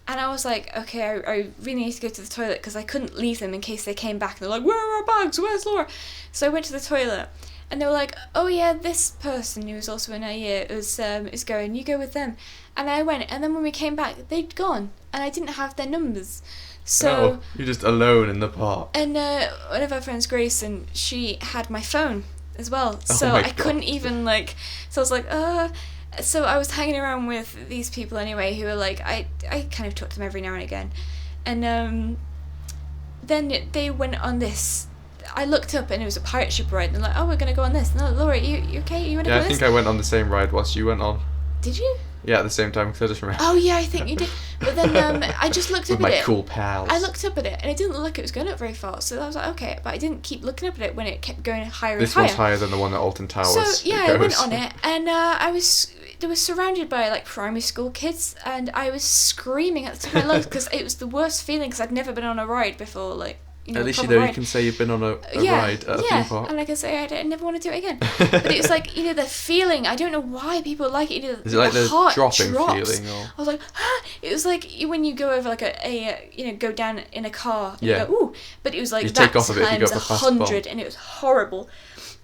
And I was like, okay, I really need to go to the toilet because I couldn't leave them in case they came back and they're like, where are our bags? Where's Laura? So I went to the toilet and they were like, oh yeah, this person who was also in our year is going, you go with them. And I went, and then when we came back, they'd gone and I didn't have their numbers. So you're just alone in the park. And one of our friends, Grace, and she had my phone as well. So I couldn't even so I was like, So I was hanging around with these people anyway who were like, I kind of talked to them every now and again. And then they went on this. I looked up and it was a pirate ship ride. And they're like, oh, we're going to go on this. No, Laura, you okay? You want to go on this? Yeah, I think I went on the same ride whilst you went on. Did you? Yeah, at the same time, because I just remember. Oh, yeah, I think you did. But then I just looked up at it. With my cool pals. I looked up at it, and it didn't look like it was going up very far. So I was like, okay. But I didn't keep looking up at it when it kept going higher and higher. This one's higher than the one at Alton Towers. So, yeah, I went on it, and I was surrounded by, primary school kids, and I was screaming at the top of my lungs, because it was the worst feeling, because I'd never been on a ride before, at least you can say you've been on a ride at a theme park. And I can say I never want to do it again. But it was the feeling, I don't know why people like it. Is it like the heart dropping drops. feeling? Or? I was like, it was like when you go over go down in a car and you go, ooh. But it was like you that take off a bit, times 100, and it was horrible.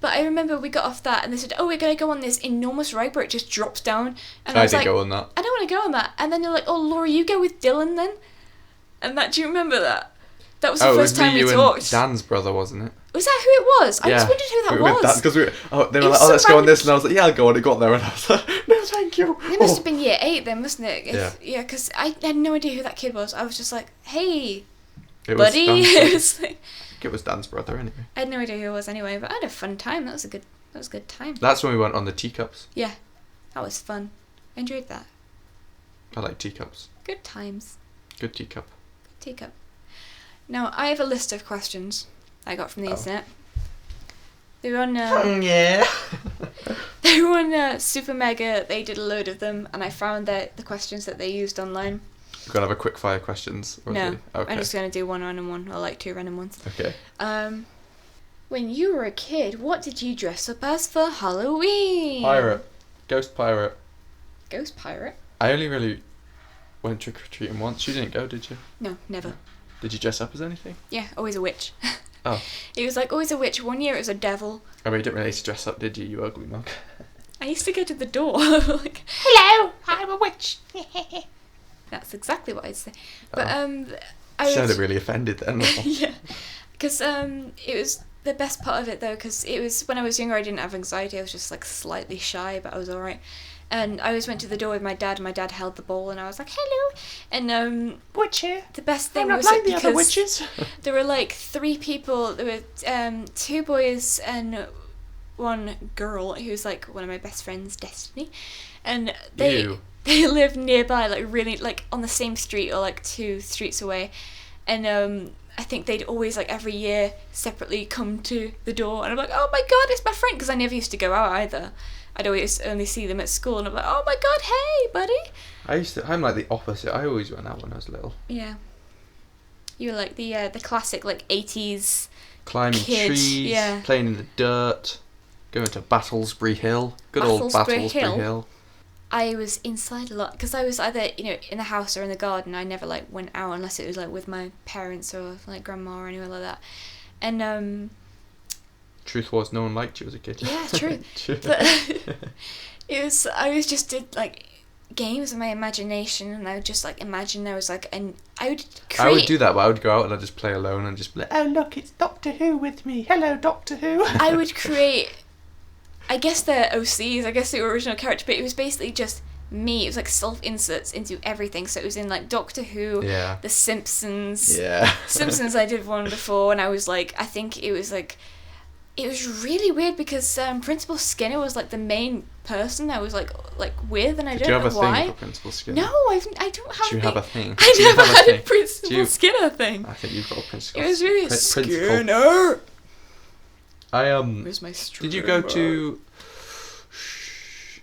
But I remember we got off that and they said, oh, we're going to go on this enormous ride where it just drops down. And I was didn't go on that. I don't want to go on that. And then they're like, oh, Laura, you go with Dylan then? And do you remember that? That was the first time we talked. And Dan's brother, wasn't it? Was that who it was? I just wondered who that was. Because they were like, oh, let's go on this, and I was like, yeah, I'll go on. It got there, and I was like, no, thank you. It must have been year 8 then, mustn't it? Yeah, because I had no idea who that kid was. I was just like, hey, buddy. It was Dan's brother anyway. I had no idea who it was anyway, but I had a fun time. That was a good time. That's when we went on the teacups. Yeah. That was fun. I enjoyed that. I like teacups. Good times. Good teacup. Good teacup. Now, I have a list of questions I got from the internet. They were on... yeah. they were on Super Mega. They did a load of them, and I found that the questions that they used online. We're going to have a quick fire questions. No, okay. I'm just going to do one random one, or like 2 random ones. Okay. When you were a kid, what did you dress up as for Halloween? Pirate. Ghost pirate. Ghost pirate? I only really went trick-or-treating once. You didn't go, did you? No, never. Did you dress up as anything? Yeah, always a witch. Oh. It was like always a witch. One year it was a devil. I mean, you didn't really need to dress up, did you, you ugly mug? I used to go to the door. like, Hello, I'm a witch. that's exactly what I'd say. But I sounded really offended then. yeah, because it was the best part of it though. Because it was when I was younger, I didn't have anxiety. I was just like slightly shy, but I was alright. And I always went to the door with my dad, and my dad held the ball, and I was like, "Hello." And Witch here. the best thing I'm not was like that the other because witches. there were like 3 people. There were 2 boys and 1 girl who was like one of my best friends, Destiny, and they lived nearby, like really like on the same street or like 2 streets away, and I think they'd always like every year separately come to the door, and I'm like, oh my god, it's my friend, because I never used to go out either. I'd always only see them at school, and I'm like, oh my god, hey buddy. I'm like the opposite. I always went out when I was little. Yeah. You were like the classic like 80s climbing kid, trees, yeah. playing in the dirt, going to Battlesbury Hill. Good old Battlesbury Hill. I was inside a lot because I was either in the house or in the garden. I never like went out unless it was like with my parents or like grandma or anywhere like that. And truth was, no one liked you as a kid. Yeah, true. But I was just did like games of my imagination, and I would just like imagine there was like I would do that, but I would go out and I'd just play alone and just be like, oh look, it's Doctor Who with me. Hello, Doctor Who. I would create, I guess they're OCs, I guess the original character, but it was basically just me. It was like self-inserts into everything, so it was in like Doctor Who, The Simpsons. Yeah. Simpsons I did one before, and I was like, I think it was really weird because Principal Skinner was like the main person I was like with, and I don't know why. Did you have a thing for Principal Skinner? No, I don't have. Do you have a thing? I never had a Principal Skinner thing. I think you've got a Principal. It was really Principal. Skinner. Where's my did you go to?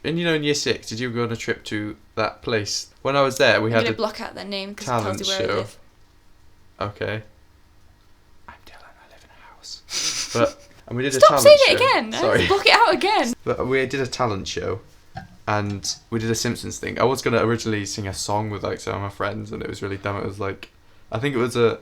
And in year 6, did you go on a trip to that place? When I was there, we had to block out their name because it talent tells you where I show. live. Okay. I'm Dylan. I live in a house. But. And we did Stop a talent saying show. it again! Sorry. Block it out again! But we did a talent show, and we did a Simpsons thing. I was going to originally sing a song with like some of my friends, and it was really dumb. It was like, I think it was what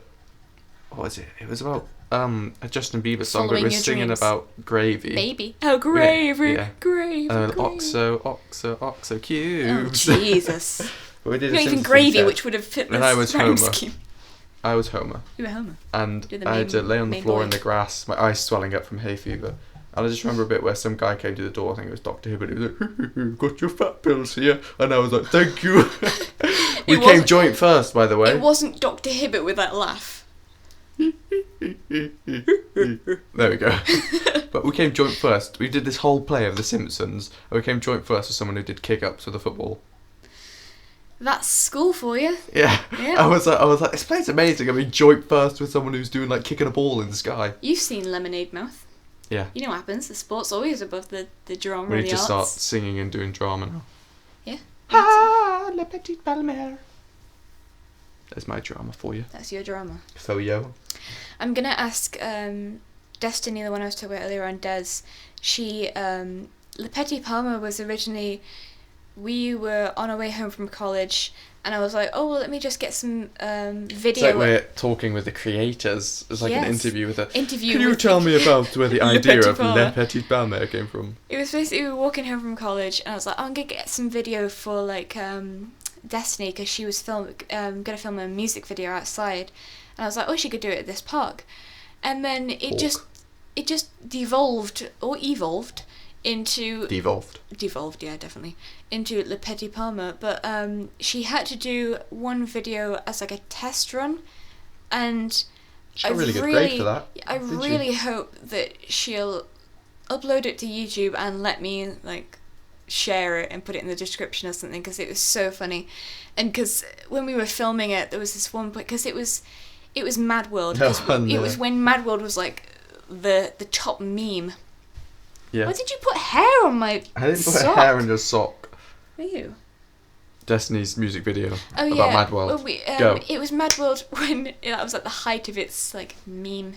was it? It was about a Justin Bieber song, but we were singing about gravy. Baby. Oh, gravy, yeah. gravy, gravy. Oxo cubes. Oh, Jesus. But we did Not even gravy, which would have fit this rhyme scheme. I was Homer. You were Homer. And I had to lay on the floor in the grass, my eyes swelling up from hay fever. And I just remember a bit where some guy came to the door, I think it was Dr. Hibbert, he was like, got your fat pills here. And I was like, thank you. We came joint first, by the way. It wasn't Dr. Hibbert with that laugh. There we go. But we came joint first. We did this whole play of The Simpsons, and we came joint first with someone who did kick-ups with a football. That's school for you. Yeah. I was like, this play's amazing. I mean, joint first with someone who's doing like kicking a ball in the sky. You've seen Lemonade Mouth. Yeah. You know what happens. The sport's always above the drama and the arts. We need to start singing and doing drama now. Yeah. Ah, le petit Palmer. There's my drama for you. That's your drama. For you. I'm gonna ask Destiny, the one I was talking about earlier on, Des. She Le Petit Palmer was originally. We were on our way home from college, and I was like, "Oh, well, let me just get some video." It's like we're talking with the creators. It's like an interview with a. Can you tell me about where the idea of Le Petit Palmer came from? It was basically we were walking home from college, and I was like, "I'm gonna get some video for like Destiny because she was gonna film a music video outside," and I was like, "Oh, she could do it at this park," and then it just devolved or evolved. Devolved, yeah, definitely. Into Le Petit Palmer, but she had to do one video as like a test run, and she got a really good grade for that. I really hope that she'll upload it to YouTube and let me like share it and put it in the description or something, because it was so funny. And because when we were filming it, there was this one point, because it was Mad World. It was when Mad World was like the top meme. Yeah. Why did you put hair on my I didn't put sock? hair on your sock. Ew. Destiny's music video Oh, about yeah. Mad World. Well, Go. It was Mad World when that was at the height of its like meme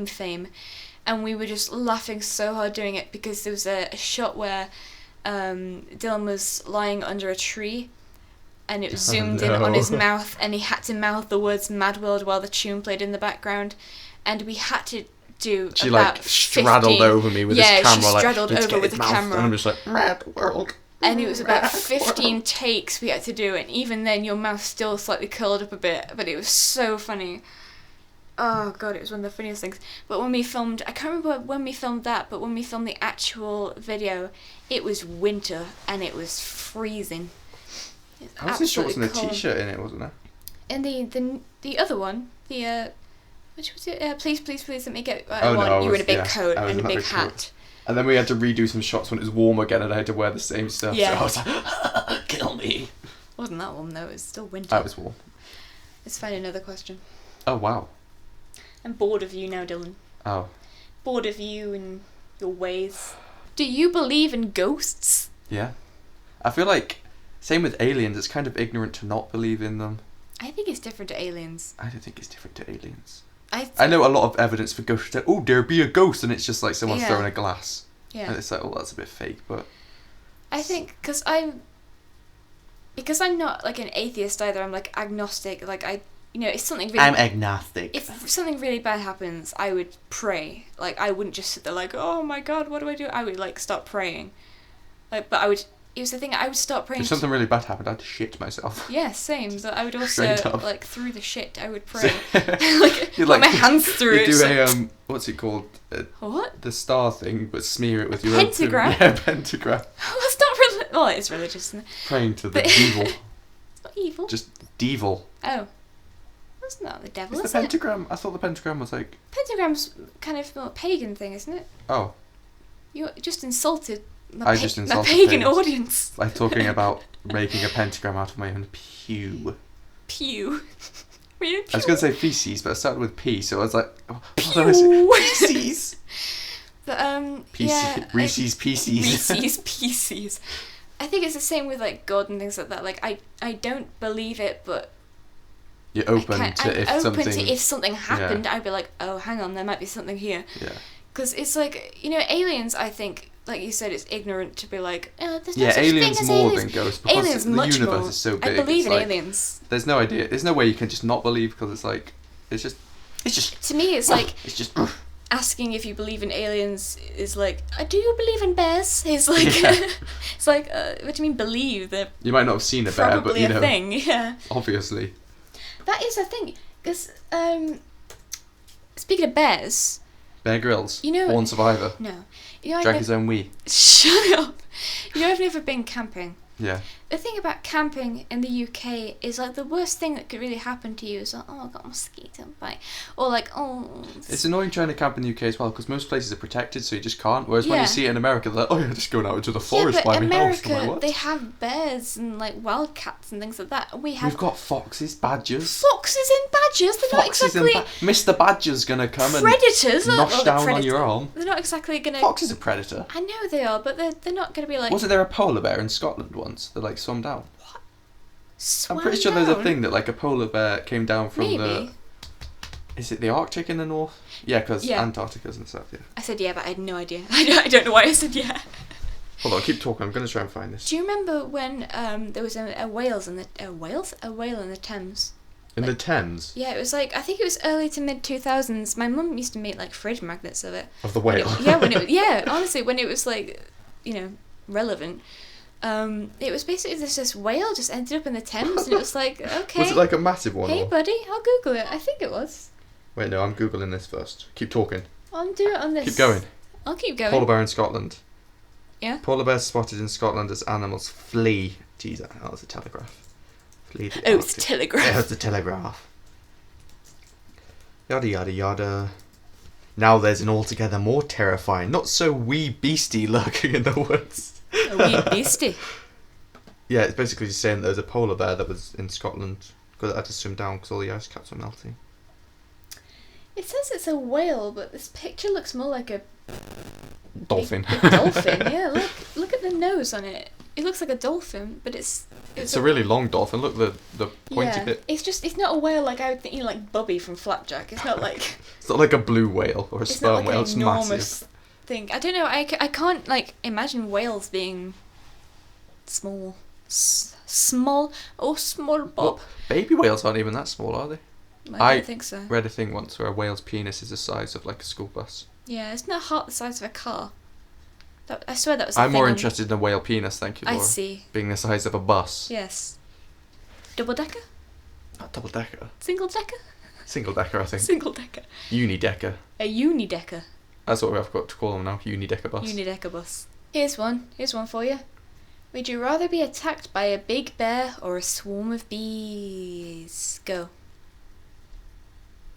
fame, and we were just laughing so hard doing it, because there was a shot where Dylan was lying under a tree, and it was zoomed in on his mouth, and he had to mouth the words Mad World while the tune played in the background, and we had to do She about like straddled 15 over me with his camera. she straddled like, over with the camera. And I'm just like, Mad World. And it was about 15 takes we had to do, and even then your mouth still slightly curled up a bit, but it was so funny. Oh god, it was one of the funniest things. But when we filmed, I can't remember when we filmed that, but when we filmed the actual video, it was winter and it was freezing. I wasn't sure it was a t-shirt in it, wasn't there? And the other one, which was it? Please, let me get Oh, one. no, You were in a big yeah, coat I was and a in that big big hat. coat. And then we had to redo some shots when it was warm again, and I had to wear the same stuff. Yeah. So I was like, kill me. Wasn't that warm though? It was still winter. That was warm. Let's find another question. Oh, wow. I'm bored of you now, Dylan. Oh. Bored of you and your ways. Do you believe in ghosts? Yeah. I feel like, same with aliens, it's kind of ignorant to not believe in them. I think it's different to aliens. I don't think it's different to aliens. I know a lot of evidence for ghosts. Oh, there be a ghost, and it's just like someone's Yeah. throwing a glass. Yeah. And it's like, oh, that's a bit fake, but... I think because I'm not like an atheist either. I'm like agnostic. Like if something really I'm agnostic. if something really bad happens, I would pray. Like I wouldn't just sit there like, oh my god, what do I do? I would like start praying. Like, but I would. It was the thing. I would start praying. If something really bad happened, I'd shit myself. Yeah, same. But I would also Straight up. like through the shit. I would pray. Like You put my hands through You it. do so- a what's it called? What? The star thing, but smear it with your Pentagram? Yeah, pentagram. That's not well, it's religious, isn't it? Praying to the But- devil. It's not evil. Just devil. Oh. That's not the devil, Is is the it? pentagram? I thought the pentagram was like. Pentagram's kind of a pagan thing, isn't it? Oh, You just insulted I just my insulted pagan pagans. audience. like talking about making a pentagram out of my own pew. Pew. Were you I was going to say feces, but I started with P, so I was like, oh, Pew. feces. But PC, Reese's Pieces. Reese's Pieces. I think it's the same with like God and things like that. Like I don't believe it, but You're open I'm to if open something. to if something happened, I'd be like, oh, hang on, there might be something here. Yeah. Because it's like, aliens, I think, like you said, it's ignorant to be like, oh, there's no Yeah, such aliens thing as more aliens. than ghosts because Aliens the much universe more. is so big. I believe it's in like, aliens. There's no idea. There's no way you can just not believe because it's like it's just. To me, it's like it's just. asking if you believe in aliens is like, do you believe in bears? It's like, Yeah. it's like, what do you mean believe? They're You might not have seen a bear, but probably you a know, thing. Yeah, obviously. that is a thing. Because speaking of bears, Bear Grylls. You know- Born Survivor. no, I've Drank his own wee. shut up. I've never been camping. Yeah. The thing about camping in the UK is like the worst thing that could really happen to you is like, oh, I got a mosquito bite, or like, oh. It's annoying trying to camp in the UK as well because most places are protected, so you just can't. Whereas when Yeah. you see it in America, they're like, oh, you're just going out into the forest yeah, but by my house. America, I'm like, what? they have bears and like wildcats and things like that. We have We've got foxes, badgers. foxes and badgers. They're Foxes not exactly Mr. Badger's gonna come predators. and nosh Well, down on predators. your arm. They're not exactly gonna. Fox is a predator. I know they are, but they're not gonna be like. Wasn't there a polar bear in Scotland once that like swam down? Swam I'm pretty sure there's a down? thing that like a polar bear came down from the. Maybe. Is it the Arctic in the north? Yeah, because Yeah. Antarctica's in the south. Yeah. I said yeah, but I had no idea. I don't know why I said yeah. Hold on, keep talking. I'm gonna try and find this. Do you remember when there was a whale in the Thames? In the Thames Yeah, it was like I think it was early to mid 2000s. My mum used to make like fridge magnets of it. of the When whale. Honestly, when it was like, relevant. It was basically this whale just ended up in the Thames, and it was like, okay. Was it like a massive one? Hey, or? buddy, I'll Google it. I think it was. Wait, no, I'm googling this first. Keep talking. I'll do it on this. Keep going. I'll keep going. Polar bear in Scotland. Yeah. Polar bears spotted in Scotland as animals flee. Jeez, that was a telegraph. Flee the Oh, it's Arctic. telegraph. Yeah, it's the telegraph. Yada yada yada. Now there's an altogether more terrifying, not so wee beastie lurking in the woods. A wee beastie. Yeah, it's basically just saying there's a polar bear that was in Scotland because it had to swim down because all the ice caps were melting. It says it's a whale, but this picture looks more like a Dolphin. big dolphin. Yeah, look at the nose on it. It looks like a dolphin, but it's a really long dolphin. Look, the pointy yeah. bit. It's not a whale like I would think, like Bubby from Flapjack. It's not like It's not like a blue whale or a it's not sperm like whale. an It's enormous massive. thing. I don't know. I can't like imagine whales being small. Small. Oh, small Bob. Well, baby whales aren't even that small, are they? I don't think so. Read a thing once where a whale's penis is the size of like a school bus. Yeah, it's not half the size of a car. I swear that was. I'm more interested in a whale penis, thank you, Laura. I see. Being the size of a bus. Yes. Double decker? Not double decker. Single decker? Single decker, I think. Single decker. Uni-decker. A uni-decker. That's what I've got to call them now. Uni-decker bus. Uni-decker bus. Here's one for you. Would you rather be attacked by a big bear or a swarm of bees? Go.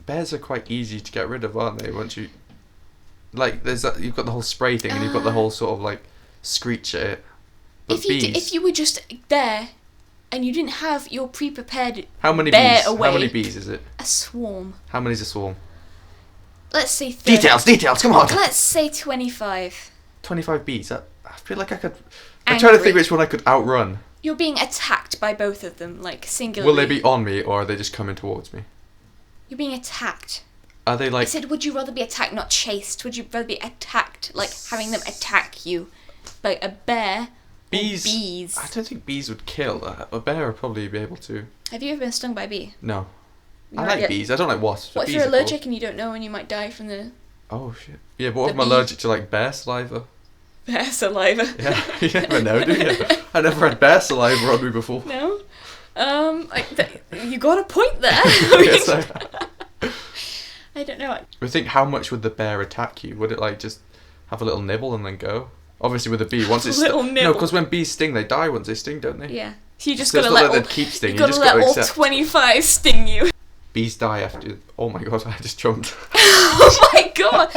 Bears are quite easy to get rid of, aren't they? Once you, like, there's that, you've got the whole spray thing, and you've got the whole sort of like screech at it. But if you were just there, and you didn't have your pre-prepared how many bear bees? away, How many bees is it? a swarm. How many's a swarm? Let's say 30. Details, come on. Let's say 25. 25 bees. I feel like I could. I'm trying to think which one I could outrun. You're being attacked by both of them, like singularly. Will they be on me, or are they just coming towards me? You're being attacked. Are they I like? said, would you rather be attacked, not chased? Would you rather be attacked, like having them attack you, by a bear? Bees. Or bees. I don't think bees would kill. A bear would probably be able to. Have you ever been stung by a bee? No. You I might like get- bees. I don't like wasps. What if Bees you're are cool. allergic and you don't know and you might die from the Oh shit. Yeah, but what if The I'm bee. allergic to like bear saliva? bear saliva? Yeah, you never know, do you? I never had bear saliva on me before. No. You got a point there. I mean, Yes, I don't know. I think how much would the bear attack you? Would it like just have a little nibble and then go? Obviously with a bee, once it's Little no, nibble. because when bees sting, they die once they sting, don't they? Yeah. So you just So it's gotta not let that all, they'd keep stinging, you you gotta just let gotta all accept. 25 sting you. Bees die after. Oh my god, I just jumped. Oh my god.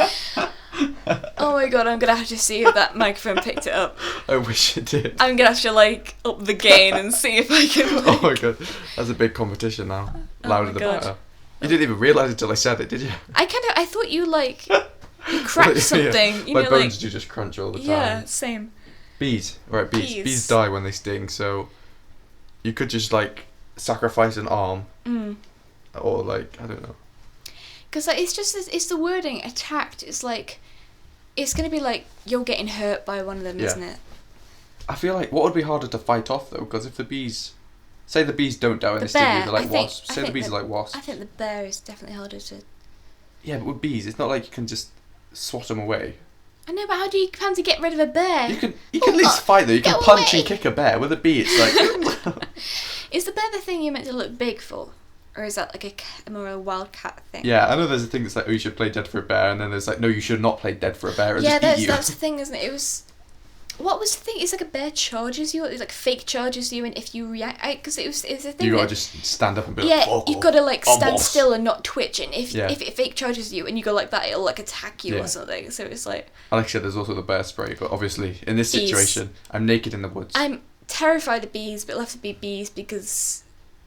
Oh my god, I'm gonna have to see if that microphone picked it up. I wish it did. I'm gonna have to like up the gain and see if I can. Oh my god, that's a big competition now. Oh Louder my the God. better. You didn't even realise it until I said it, did you? I thought you like you cracked something. Yeah. You My know, bones like do just crunch all the time. yeah, same. Bees, right? Bees. Bees. Bees die when they sting, so you could just like sacrifice an arm, or like I don't know. Because like it's the wording attacked. It's like it's gonna be like you're getting hurt by one of them, Yeah. isn't it? I feel like what would be harder to fight off though, because if the bees, say the bees don't die when The they sting you, bear, they're like I think- wasps. I Say the think bees the- are like wasps. I think the bear is definitely harder to. Yeah, but with bees, it's not like you can just swat them away. I know, but how do you plan to get rid of a bear? You can at least fight though. You can Go punch away. and kick a bear. With a bee, it's like Is the bear the thing you're meant to look big for, or is that like a more a wildcat thing? yeah. I know there's a thing that's like, oh, you should play dead for a bear, and then there's like, no, you should not play dead for a bear. It'll Yeah, just eat you. that's the thing, isn't it? It was. What was the thing? It's like a bear charges you, it like fake charges you, and if you react, because it was a thing. You gotta that- just stand up and be yeah, like, fuck you've off. got to like I'm stand boss. still and not twitch, and if Yeah. if it fake charges you and you go like that, it'll like attack you Yeah. or something. So it's like And like I said, there's also the bear spray, but obviously in this Bees. situation, I'm naked in the woods. I'm terrified of bees, but it'll have to be bees because,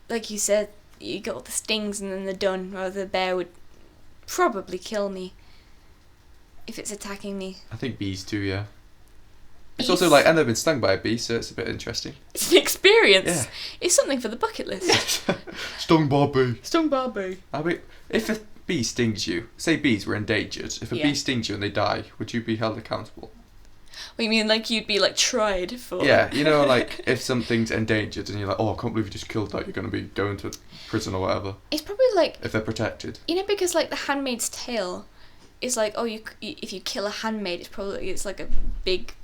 like you said, you got all the stings and then they're done. Rather, the bear would probably kill me if it's attacking me. I think bees too, yeah. It's Bees. also like, I've never been stung by a bee, so it's a bit interesting. It's an experience. Yeah. It's something for the bucket list. Stung by a bee. Stung by a bee. I mean, if a bee stings you, say bees were endangered, if a Yeah. bee stings you and they die, would you be held accountable? What, you mean like you'd be like tried for? Yeah, you know, like if something's endangered and you're like, oh, I can't believe you just killed that, you're going to be going to prison or whatever, It's probably like, if they're protected. you know, because like The Handmaid's Tale is like, oh, if you kill a handmaid, it's like a big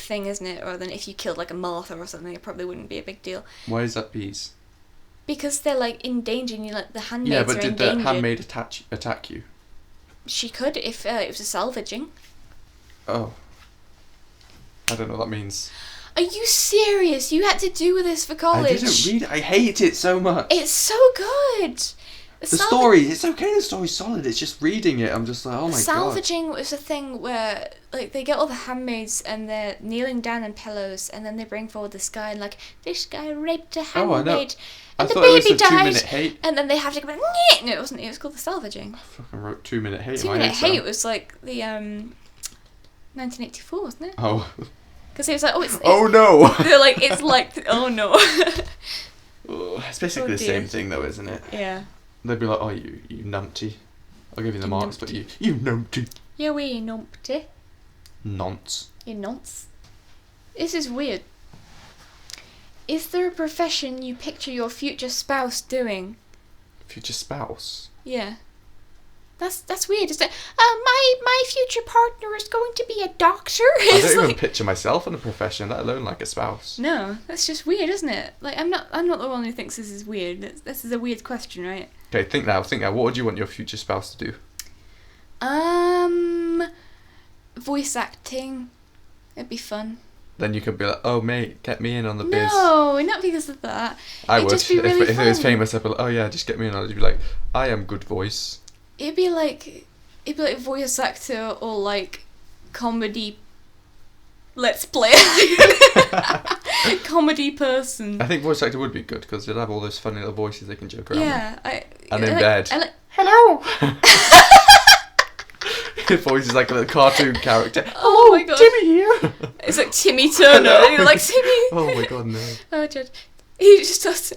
thing, isn't it? Rather than if you killed like a Martha or something, it probably wouldn't be a big deal. Why is that bees? Because they're like in danger, and you like the handmaids Yeah, but are did endangered. the handmaid attack you? She could if it was a salvaging. Oh. I don't know what that means. Are you serious? You had to do this for I college. didn't read it. I hate it so much. It's so good. The story, it's okay. The story's solid. It's just reading it. I'm just like, oh my god. Salvaging was a thing where, like, they get all the handmaids and they're kneeling down on pillows, and then they bring forward this guy and like, this guy raped a handmaid, and the baby died, 2-minute hate. and then they have to go back. No, it wasn't. It was called the salvaging. I fucking wrote 2-minute hate. 2-minute hate was like the 1984, wasn't it? Oh. Because it was like, it's oh no. They're like, it's like, oh no. It's basically the same thing though, isn't it? Yeah. They'd be like, oh, you numpty. I'll give you the marks, but you numpty. You wee numpty. Nonce. You nonce. This is weird. Is there a profession you picture your future spouse doing? Future spouse? Yeah. That's weird. It's like, my future partner is going to be a doctor. I don't even picture myself in a profession, let alone like a spouse. No, that's just weird, isn't it? Like, I'm not the one who thinks this is weird. This is a weird question, right? Okay, think now. What would you want your future spouse to do? Voice acting. It'd be fun. Then you could be like, oh mate, get me in on the biz. No, not because of that. I would. Just be really if it was famous, I'd be like, oh yeah, just get me in on it. You'd be like, I am good voice. It'd be like voice actor or like comedy. Let's play. Comedy person. I think voice actor would be good because they'd have all those funny little voices they can joke around. Yeah, and in bed. Hello. His voice is like a little cartoon character. Oh my god. Timmy here. It's like Timmy Turner. You're like, Timmy. Oh my god, no. Oh, Judge. He just does.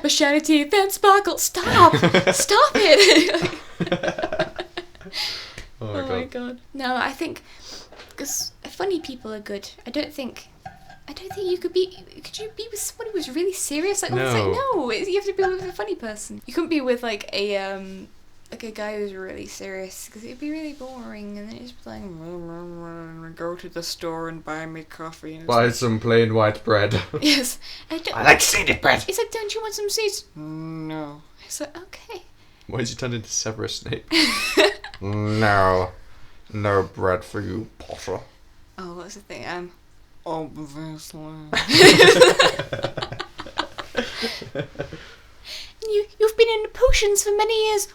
My shiny teeth and sparkle. Stop! Stop it! Oh my god. No, I think because funny people are good. I don't think you could be. Could you be with someone who was really serious? Like, no. You have to be with a funny person. You couldn't be with like a guy who's really serious because it'd be really boring. And then it's like, go to the store and buy me coffee. And Buy some plain white bread. Yes, I like seeded bread. It's like, don't you want some seeds? No. It's like, okay. Why did you turn into Severus Snape? No bread for you, Potter. Oh, what's the thing? Obviously. You've been in potions for many years.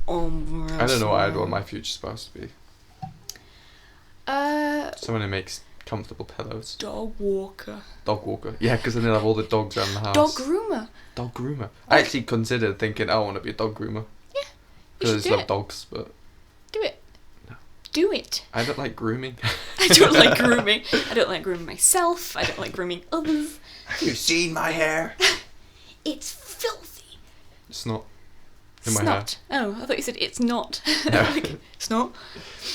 Obviously. I don't know what I'd want my future spouse to be. Someone who makes comfortable pillows. Dog walker. Yeah, because then they'll have all the dogs around the house. Dog groomer. I actually considered thinking I want to be a dog groomer. Yeah. Because I just love dogs, but... Do it. No. Do it. I don't like grooming. I don't like grooming. I don't like grooming myself. I don't like grooming others. Have you seen my hair? It's filthy. It's not. In my hair. Oh, I thought you said it's not. No. Like, it's not.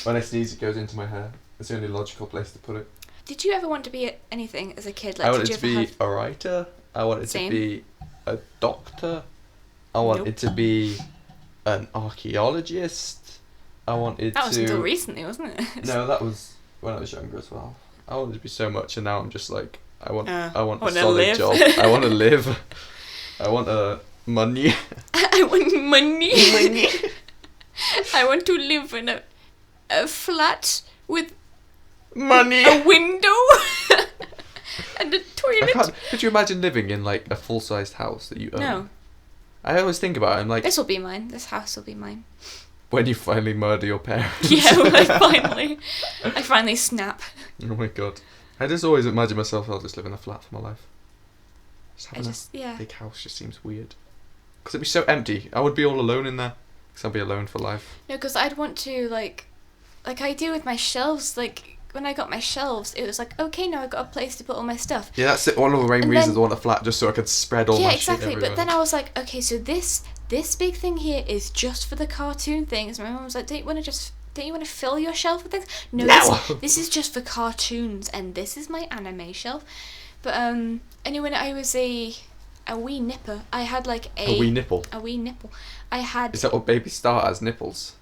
When I sneeze, it goes into my hair. It's the only logical place to put it. Did you ever want to be anything as a kid? Like, I wanted did to you be ever a writer. I wanted Same. to be a doctor. I wanted to be an archaeologist. I wanted That was until recently, wasn't it? No, that was when I was younger as well. I wanted to be so much, and now I'm just like, I want a wanna solid live. job. I want to live. I want money. I want money. I want to live in a flat with money, a window and a toilet. Could you imagine living in like a full-sized house that you own? No. I always think about it. I'm like, This will be mine. This house will be mine. When you finally murder your parents. Yeah, when I finally snap. Oh my god. I just always imagine myself, I'll just live in a flat for my life. Just having a big house just seems weird. Because it'd be so empty. I would be all alone in there. Because I'd be alone for life. No, because I'd want to, like I do with my shelves, like, when I got my shelves, it was like, okay, now I've got a place to put all my stuff. Yeah, that's one of the main reasons I want a flat, just so I could spread all my shit everywhere. Yeah, exactly, but then I was like, okay, so this big thing here is just for the cartoon things. My mum was like, don't you want to fill your shelf with things? No. This is just for cartoons, and this is my anime shelf. But anyway, when I was a wee nipper, I had like a wee nipple. A wee nipple. I had. Is that what babies start as, nipples?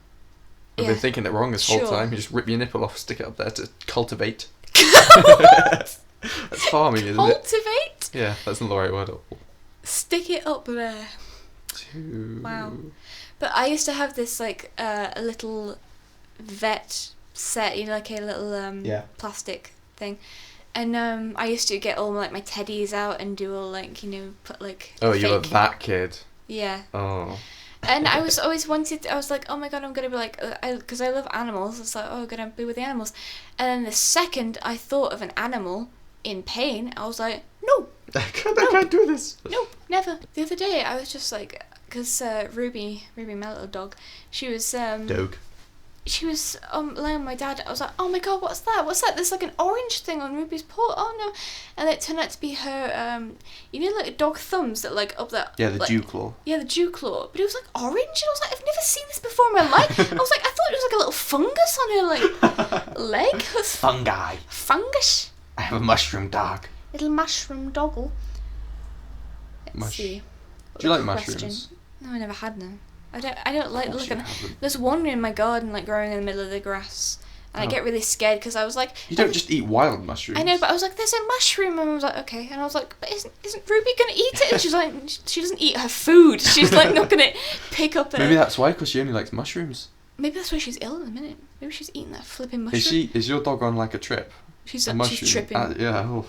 I've been thinking it wrong this whole time. You just rip your nipple off, stick it up there to cultivate. That's farming, isn't it? Cultivate? Yeah, that's not the right word at all. Stick it up there. Wow. But I used to have this like a little vet set, you know, like a little plastic thing. And I used to get all like my teddies out and do all like, you know, put like you were that kid. Yeah. Oh. And I was always I was like, oh my god, I'm going to be like, because I love animals. It's like, oh, I'm going to be with the animals. And then the second I thought of an animal in pain, I was like, no. I can't do this. No, never. The other day, I was just like, because Ruby, my little dog, she was... Dog. She was laying on my dad. I was like, oh my god, what's that? What's that? There's like an orange thing on Ruby's paw. Oh no. And it turned out to be her, you know, like dog thumbs that like up that. Yeah, the like, dew claw. Yeah, the dew claw. But it was like orange, and I was like, I've never seen this before in my life. I was like, I thought it was like a little fungus on her like leg. It was Fungi. Fungus. I have a mushroom dog. Little mushroom doggle. Let's see. Do you like Question. mushrooms? No, I never had them. I don't like looking. Haven't. There's one in my garden, like growing in the middle of the grass, and I get really scared because I was like, you don't just eat wild mushrooms. I know, but I was like, there's a mushroom, and I was like, okay, and I was like, but isn't Ruby gonna eat it? And she's like, she doesn't eat her food. She's like not gonna pick up. Maybe that's why, because she only likes mushrooms. Maybe that's why she's ill in a minute. Maybe she's eating that flipping mushroom. Is your dog on like a trip? She's tripping. Yeah.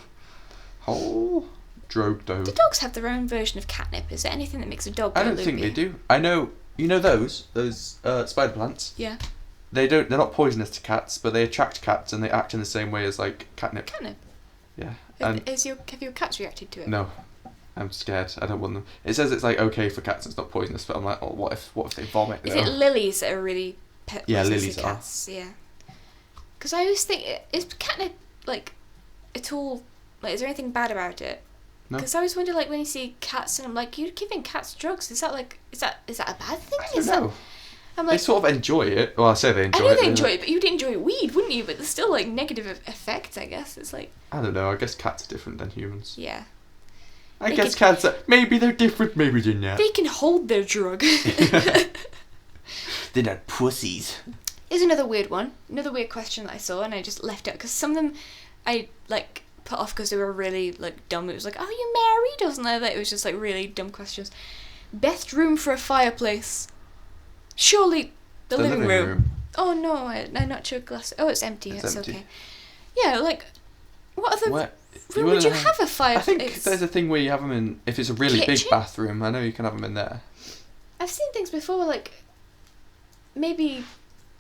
Oh. Drogue dog. Do dogs have their own version of catnip? Is there anything that makes a dog go I don't think they do. I know. You know those spider plants? Yeah. They're not poisonous to cats, but they attract cats and they act in the same way as like catnip. Catnip? Yeah. Have your cats reacted to it? No. I'm scared. I don't want them. It says it's like okay for cats, it's not poisonous, but I'm like, oh, what if they vomit? Is it lilies that are really lilies to cats? Yeah. Because I always think, is catnip like at all, like, is there anything bad about it? No. Because I always wonder, like, when you see cats and I'm like, you're giving cats drugs. Is that a bad thing? I don't know. I'm like, they sort of enjoy it. Well, I say they enjoy it. I know they enjoy it, but you'd enjoy weed, wouldn't you? But there's still like negative effects, I guess. It's like, I don't know. I guess cats are different than humans. Yeah. I guess cats are, maybe they're different, maybe they're not. They can hold their drug. They're not pussies. Here's another weird one. Another weird question that I saw, and I just left it because some of them I like put off because they were really like dumb. It was like, "Are you married?" or something like that. It was just like really dumb questions. Best room for a fireplace? Surely the living room. Oh no, I'm not sure. Glass. Oh, it's empty. It's empty. Okay. Yeah, like what other room would you have a fireplace? I think there's a thing where you have them in. If it's a really big bathroom, I know you can have them in there. I've seen things before, like maybe,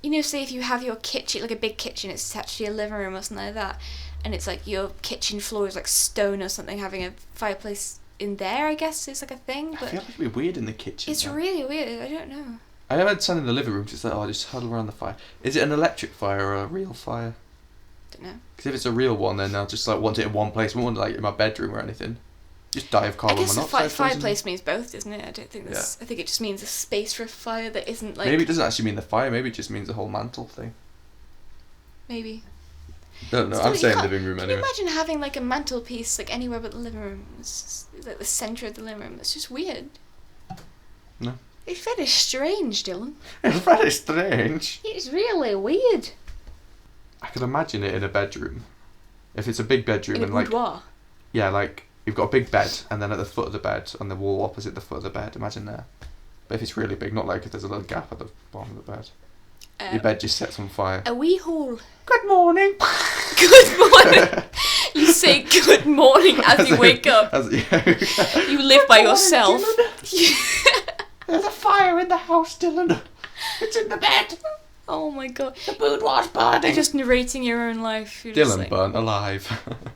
you know, say if you have your kitchen, like a big kitchen, it's attached to your living room or something like that, and it's like your kitchen floor is like stone or something, having a fireplace in there, I guess, is like a thing. But I feel like it'd be weird in the kitchen. It's really weird. I don't know. I had some in the living room. Just like, just huddle around the fire. Is it an electric fire or a real fire? Don't know. Because if it's a real one, then I'll just like want it in one place. I won't want it like in my bedroom or anything. Just die of carbon monoxide. I guess fireplace means both, doesn't it? I don't think that's. Yeah. I think it just means a space for a fire that isn't like. Maybe it doesn't actually mean the fire. Maybe it just means the whole mantle thing. Maybe. No, I'm saying living room anyway. Can you imagine having like a mantelpiece like anywhere but the living room? It's like the centre of the living room. It's just weird. No. It's very strange, Dylan. It's very strange. It's really weird. I could imagine it in a bedroom. If it's a big bedroom in and a boudoir. Yeah, like you've got a big bed and then at the foot of the bed, on the wall opposite the foot of the bed, imagine there. But if it's really big, not like if there's a little gap at the bottom of the bed. Your bed just sets on fire. A wee hole. Good morning. Good morning. You say good morning as you wake up. You live by yourself. There's a fire in the house, Dylan. It's in the bed. Oh my god. The boudoir's burning. You're just narrating your own life. You're Dylan burnt alive.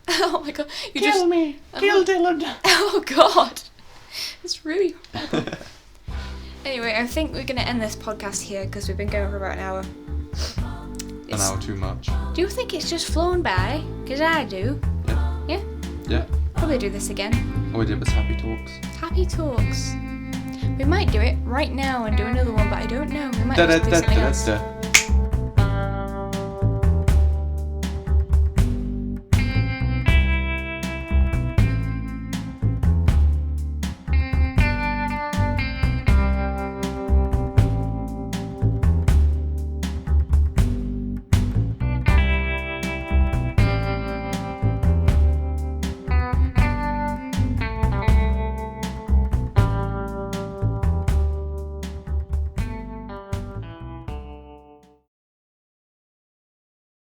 Oh my god. Kill me. Kill Dylan. Oh god. It's really horrible. Anyway, I think we're going to end this podcast here because we've been going for about an hour. An hour too much. Do you think it's just flown by? Because I do. Yeah. Yeah? Yeah. Probably do this again. All we did was happy talks. Happy talks. We might do it right now and do another one, but I don't know. We might do something else.